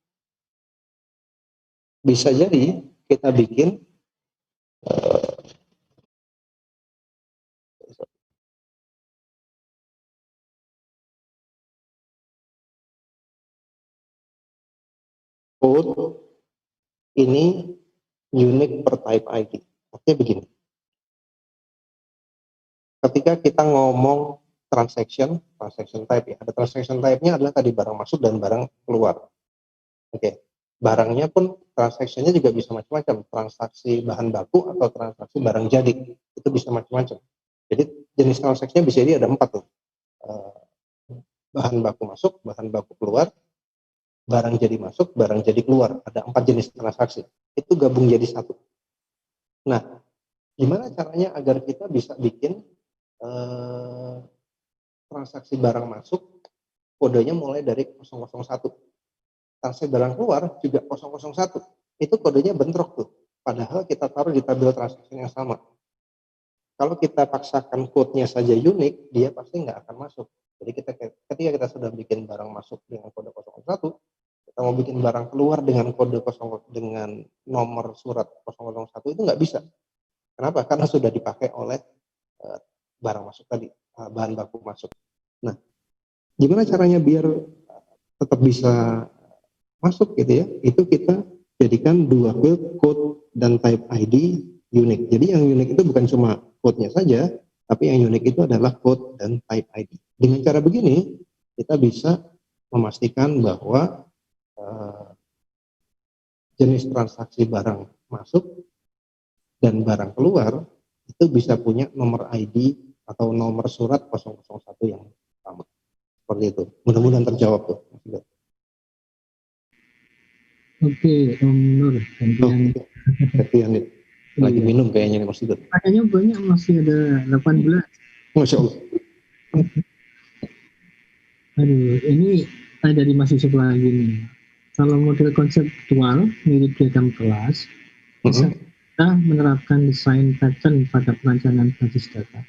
bisa jadi kita bikin code ini unique per type ID. Artinya begini. Ketika kita ngomong transaction type ya, ada transaction type-nya adalah tadi barang masuk dan barang keluar. Oke. Barangnya pun transaksinya juga bisa macam-macam, transaksi bahan baku atau transaksi barang jadi, itu bisa macam-macam. Jadi jenis transaksinya bisa jadi ada 4 tuh. Bahan baku masuk, bahan baku keluar, barang jadi masuk, barang jadi keluar. Ada 4 jenis transaksi. Itu gabung jadi satu. Nah, gimana caranya agar kita bisa bikin transaksi barang masuk, kodenya mulai dari 001. Transaksi barang keluar juga 001. Itu kodenya bentrok tuh. Padahal kita taruh di tabel transaksi yang sama. Kalau kita paksakan code-nya saja unik, dia pasti nggak akan masuk. Jadi ketika kita sudah bikin barang masuk dengan kode 001, kita mau bikin barang keluar dengan kode 0 dengan nomor surat 001 itu nggak bisa. Kenapa? Karena sudah dipakai oleh barang masuk tadi, bahan baku masuk. Nah, gimana caranya biar tetap bisa masuk gitu ya? Itu kita jadikan dua field, code dan type ID unik. Jadi yang unik itu bukan cuma code-nya saja, tapi yang unik itu adalah code dan type ID. Dengan cara begini, kita bisa memastikan bahwa jenis transaksi barang masuk dan barang keluar itu bisa punya nomor ID atau nomor surat 001 yang sama. Seperti itu. Mudah-mudahan terjawab tuh. Oke, Om Nur. Gantian nih. Lagi minum kayaknya nih Mas Idut. Kayaknya banyak, masih ada 18. Masya Allah. Aduh, ini dari Mas Yusuf lagi nih. Kalau model konseptual mirip diagram kelas, bisa kita menerapkan desain pattern pada perancangan basis data.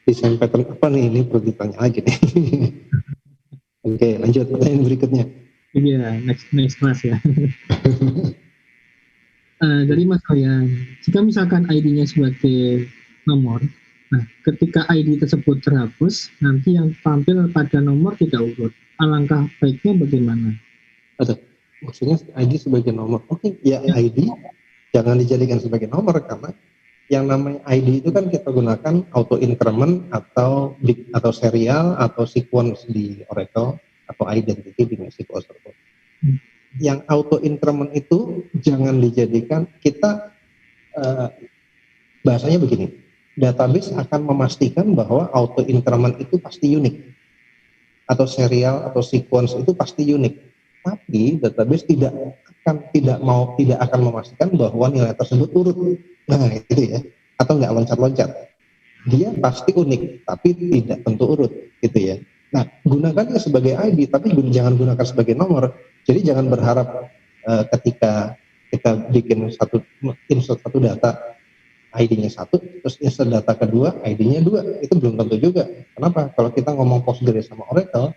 Desain pattern apa nih? Ini perlu ditanya lagi nih. Oke, lanjut pertanyaan berikutnya. Iya, next class ya. Dari Mas Oyan, jika misalkan ID-nya sebagai nomor, nah ketika ID tersebut terhapus, nanti yang tampil pada nomor tidak urut. Alangkah baiknya bagaimana? Maksudnya ID sebagai nomor. Oke, ya ID jangan dijadikan sebagai nomor karena yang namanya ID itu kan kita gunakan auto increment atau serial atau sequence di Oracle atau identity di SQL Server. Yang auto increment itu jangan dijadikan kita bahasanya begini, database akan memastikan bahwa auto increment itu pasti unik atau serial atau sequence itu pasti unik, tapi database tidak akan memastikan bahwa nilai tersebut urut. Nah itu ya, atau nggak loncat-loncat, dia pasti unik tapi tidak tentu urut gitu ya. Nah, gunakannya sebagai ID, tapi jangan gunakan sebagai nomor. Jadi jangan berharap ketika kita bikin insert satu data, ID-nya 1, terus insert data kedua, ID-nya 2. Itu belum tentu juga. Kenapa? Kalau kita ngomong Postgres sama Oracle,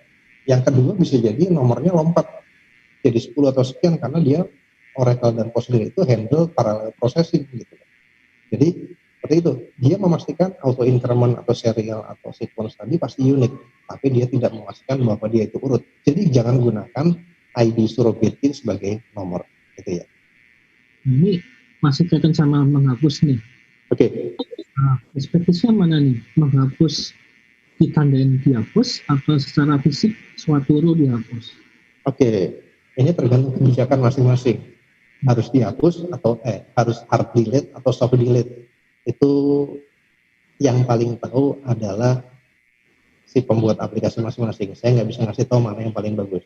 yang kedua bisa jadi nomornya lompat jadi 10 atau sekian, karena dia Oracle dan Postgres itu handle parallel processing gitu. Jadi seperti itu, dia memastikan auto increment atau serial atau sequence tadi pasti unik, tapi dia tidak memastikan bahwa dia itu urut. Jadi jangan gunakan ID surrogate sebagai nomor, gitu ya. Ini masih kaitan sama menghapus nih. Oke. Perspektifnya mana nih? Menghapus ditandain dihapus atau secara fisik suatu row dihapus? Oke, ini tergantung kebijakan masing-masing. Harus dihapus atau harus hard delete atau soft delete. Itu yang paling tahu adalah si pembuat aplikasi masing-masing. Saya nggak bisa ngasih tahu mana yang paling bagus.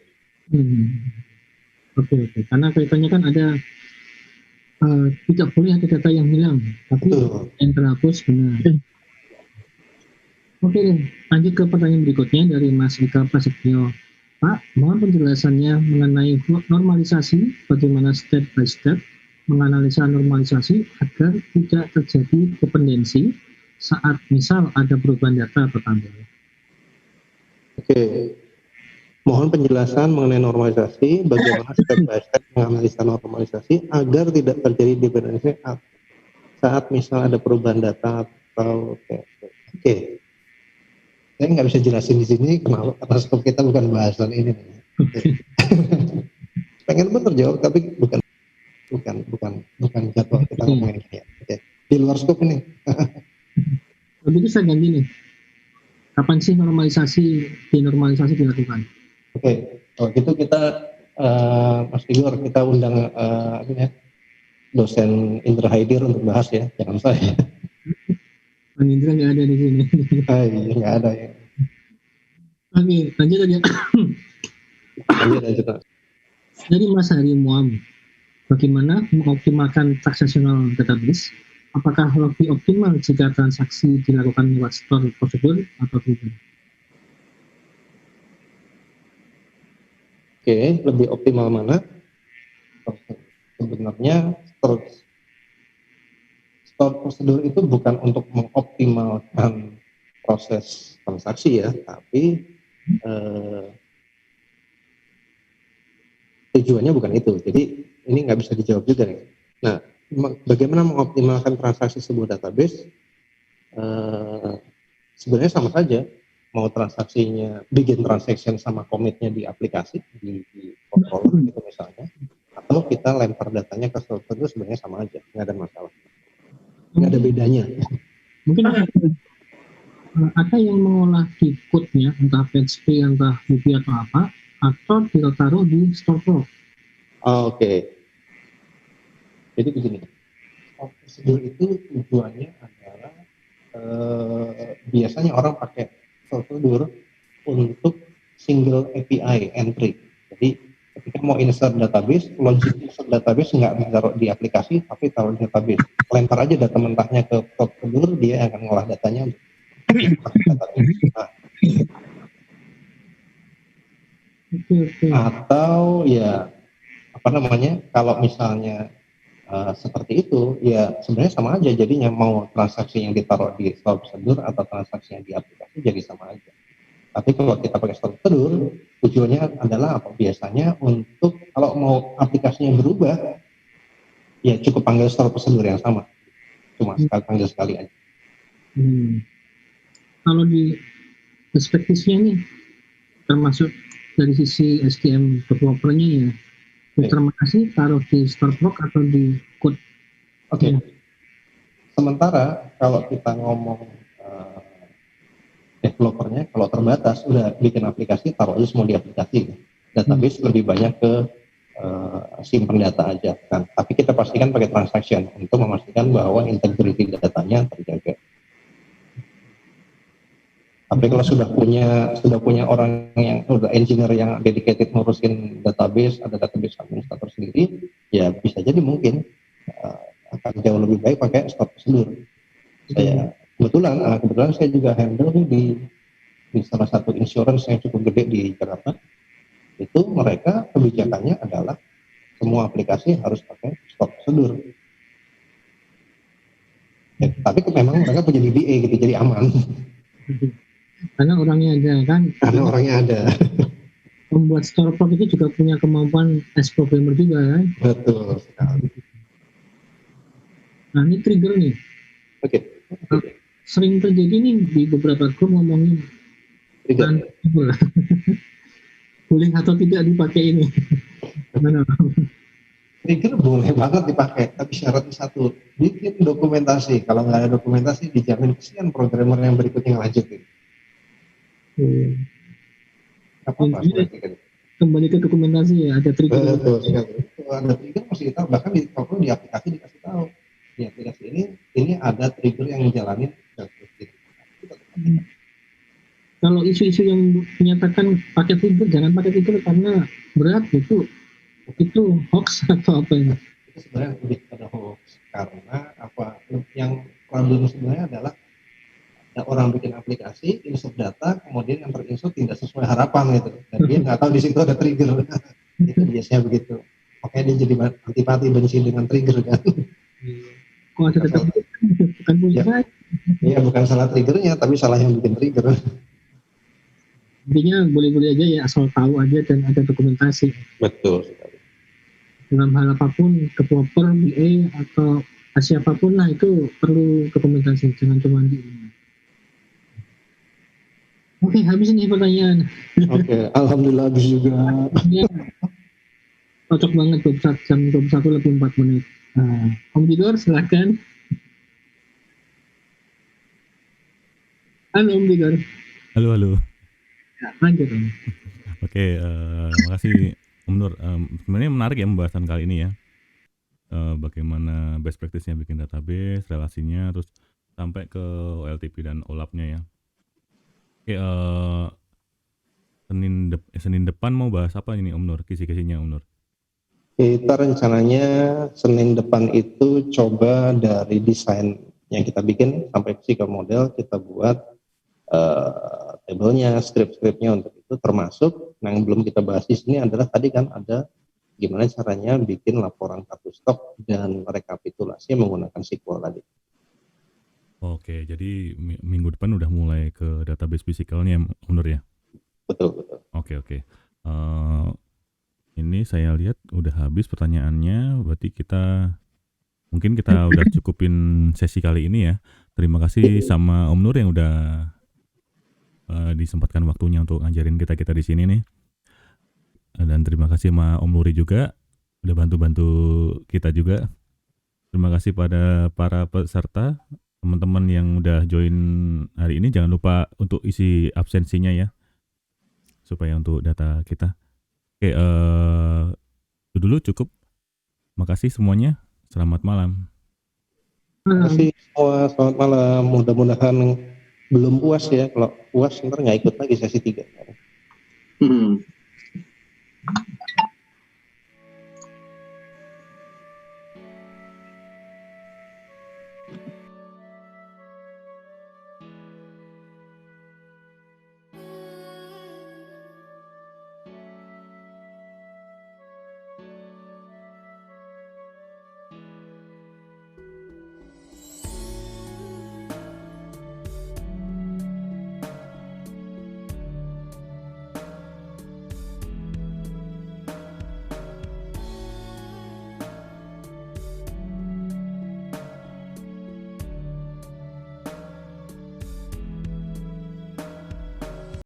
Oke. Karena kaitannya kan ada tidak boleh ada data yang hilang, tapi yang terhapus benar. Oke, lanjut ke pertanyaan berikutnya dari Mas Ika Prasetyo. Pak, mohon penjelasannya mengenai normalisasi, bagaimana step by step menganalisa normalisasi agar tidak terjadi dependensi saat misal ada perubahan data atau tanggal. Oke, mohon penjelasan mengenai normalisasi, bagaimana step by step menganalisa normalisasi agar tidak terjadi dependensi saat misal ada perubahan data atau oke. Saya nggak bisa jelasin di sini kenapa, karena skop kita bukan bahasan ini. Pengen bener jawab tapi bukan jadwal kita ngomongin ini. Oke. Di luar skop ini. Begitu saya ganti nih. Kapan sih denormalisasi dilakukan? Oke, kalau gitu kita Mas Igor kita undang dosen Indra Haidir untuk bahas ya, jangan saya. Bang Indra nggak ada di sini. Iya nggak ada ya. Oke, lanjut aja. Lanjut. Dari Mas Hari Muam, bagaimana mengoptimalkan transaksional database? Apakah lebih optimal jika transaksi dilakukan lewat store prosedur atau tidak? Oke, lebih optimal mana? Sebenarnya store prosedur itu bukan untuk mengoptimalkan proses transaksi ya, tapi tujuannya bukan itu. Jadi ini nggak bisa dijawab juga nih. Nah, bagaimana mengoptimalkan transaksi sebuah database? Sebenarnya sama saja. Mau transaksinya bikin transaction sama komitnya di aplikasi di controller gitu misalnya, atau kita lempar datanya ke server itu sebenarnya sama aja, nggak ada masalah, nggak ada bedanya. Mungkin ada yang mengolah di code-nya, entah PHP, entah Ruby atau apa, atau kita taruh di store. Oke. Jadi begini, prosedur itu tujuannya adalah biasanya orang pakai prosedur untuk single API entry. Jadi ketika mau insert database, logic insert database nggak ditaruh di aplikasi, tapi taruh di database. Lempar aja data mentahnya ke prosedur, dia akan ngolah datanya untuk database. Nah, atau ya apa namanya, kalau misalnya seperti itu, ya sebenarnya sama aja jadinya, mau transaksi yang ditaruh di store prosedur atau transaksi yang di aplikasi jadi sama aja. Tapi kalau kita pakai store prosedur, tujuannya adalah apa? Biasanya untuk kalau mau aplikasinya berubah, ya cukup panggil store prosedur yang sama, cuma panggil sekali aja. Kalau di perspektifnya nih, termasuk dari sisi SDM developer-nya ya, terima kasih taruh di store proc atau di code. Oke. Sementara kalau kita ngomong developernya, kalau terbatas udah bikin aplikasi, taruh aja semua di aplikasi. Database lebih banyak ke simpan data aja kan. Tapi kita pastikan pakai transaction untuk memastikan bahwa integrity datanya terjaga. Tapi kalau sudah punya orang yang udah engineer yang dedicated ngurusin database, ada database administrator sendiri, ya bisa jadi mungkin akan jauh lebih baik pakai store prosedur. Saya kebetulan saya juga handle di salah satu insurance yang cukup gede di Jakarta. Itu mereka kebijakannya adalah semua aplikasi harus pakai store prosedur. Ya, tapi memang mereka punya DBA gitu, jadi aman. Karena orangnya ada kan? Karena orangnya ada. Membuat store proc itu juga punya kemampuan as programmer juga kan? Betul sekali. Nah ini trigger nih. Oke. Sering terjadi nih di beberapa grup ngomongin trigger. Boleh atau tidak dipakai ini? Gimana? Trigger boleh banget dipakai, tapi syaratnya satu, bikin dokumentasi. Kalau nggak ada dokumentasi, dijamin kesian programmer yang berikutnya lanjutin. Kembali ke dokumentasi ya, ada trigger. Betul sekali. Kalau ada trigger mesti kita, bahkan kalau di aplikasi dikasih tahu di aplikasi ini ada trigger yang menjalani. Kalau isu-isu yang menyatakan pakai trigger, jangan pakai trigger karena berat, itu hoax atau apa ini? Itu sebenarnya lebih pada hoax, karena apa? Yang problem sebenarnya adalah orang bikin aplikasi, insert data, kemudian yang terinsert tidak sesuai harapan gitu, dan dia nggak tahu di situ ada trigger. Itu biasanya begitu. Makanya dia jadi antipati, benci dengan trigger kan. Kok ada tetap bukan punya saya. Iya, bukan salah triggernya, tapi salah yang bikin trigger. Intinya boleh-boleh aja ya, asal tahu aja dan ada dokumentasi. Betul sekali. Dalam hal apapun, developer, BA atau siapapun lah, itu perlu dokumentasi, jangan cuma di. Oke, habis ini pertanyaan. Oke, alhamdulillah habis juga. Ya, cocok banget jam 21 lebih 4 menit. Om Tigor, silakan. Halo Om Tigor. Halo. Ya, lanjut Om. Oke, makasih Om Nur. Sebenarnya menarik ya pembahasan kali ini ya. Bagaimana best practice-nya bikin database, relasinya, terus sampai ke OLTP dan OLAP-nya ya. Oke, Senin depan mau bahas apa ini Om Nur? Kisi-kisinya Om Nur? Kita rencananya Senin depan itu coba dari desain yang kita bikin sampai ke model, kita buat tabelnya, script-scriptnya untuk itu termasuk yang belum kita bahas di sini adalah tadi kan ada gimana caranya bikin laporan kartu stok dan rekapitulasi menggunakan SQL tadi. Oke, jadi minggu depan udah mulai ke database physicalnya, Om Nur ya? Betul. Oke. Ini saya lihat udah habis pertanyaannya, berarti mungkin kita udah cukupin sesi kali ini ya. Terima kasih sama Om Nur yang udah disempatkan waktunya untuk ngajarin kita di sini nih. Dan terima kasih sama Om Nuri juga udah bantu-bantu kita juga. Terima kasih pada para peserta, teman-teman yang udah join hari ini. Jangan lupa untuk isi absensinya ya, supaya untuk data kita. Oke, itu dulu cukup. Makasih semuanya. Selamat malam. Terima kasih semua, selamat malam. Mudah-mudahan belum puas ya. Kalau puas ntar nggak ikut lagi sesi 3.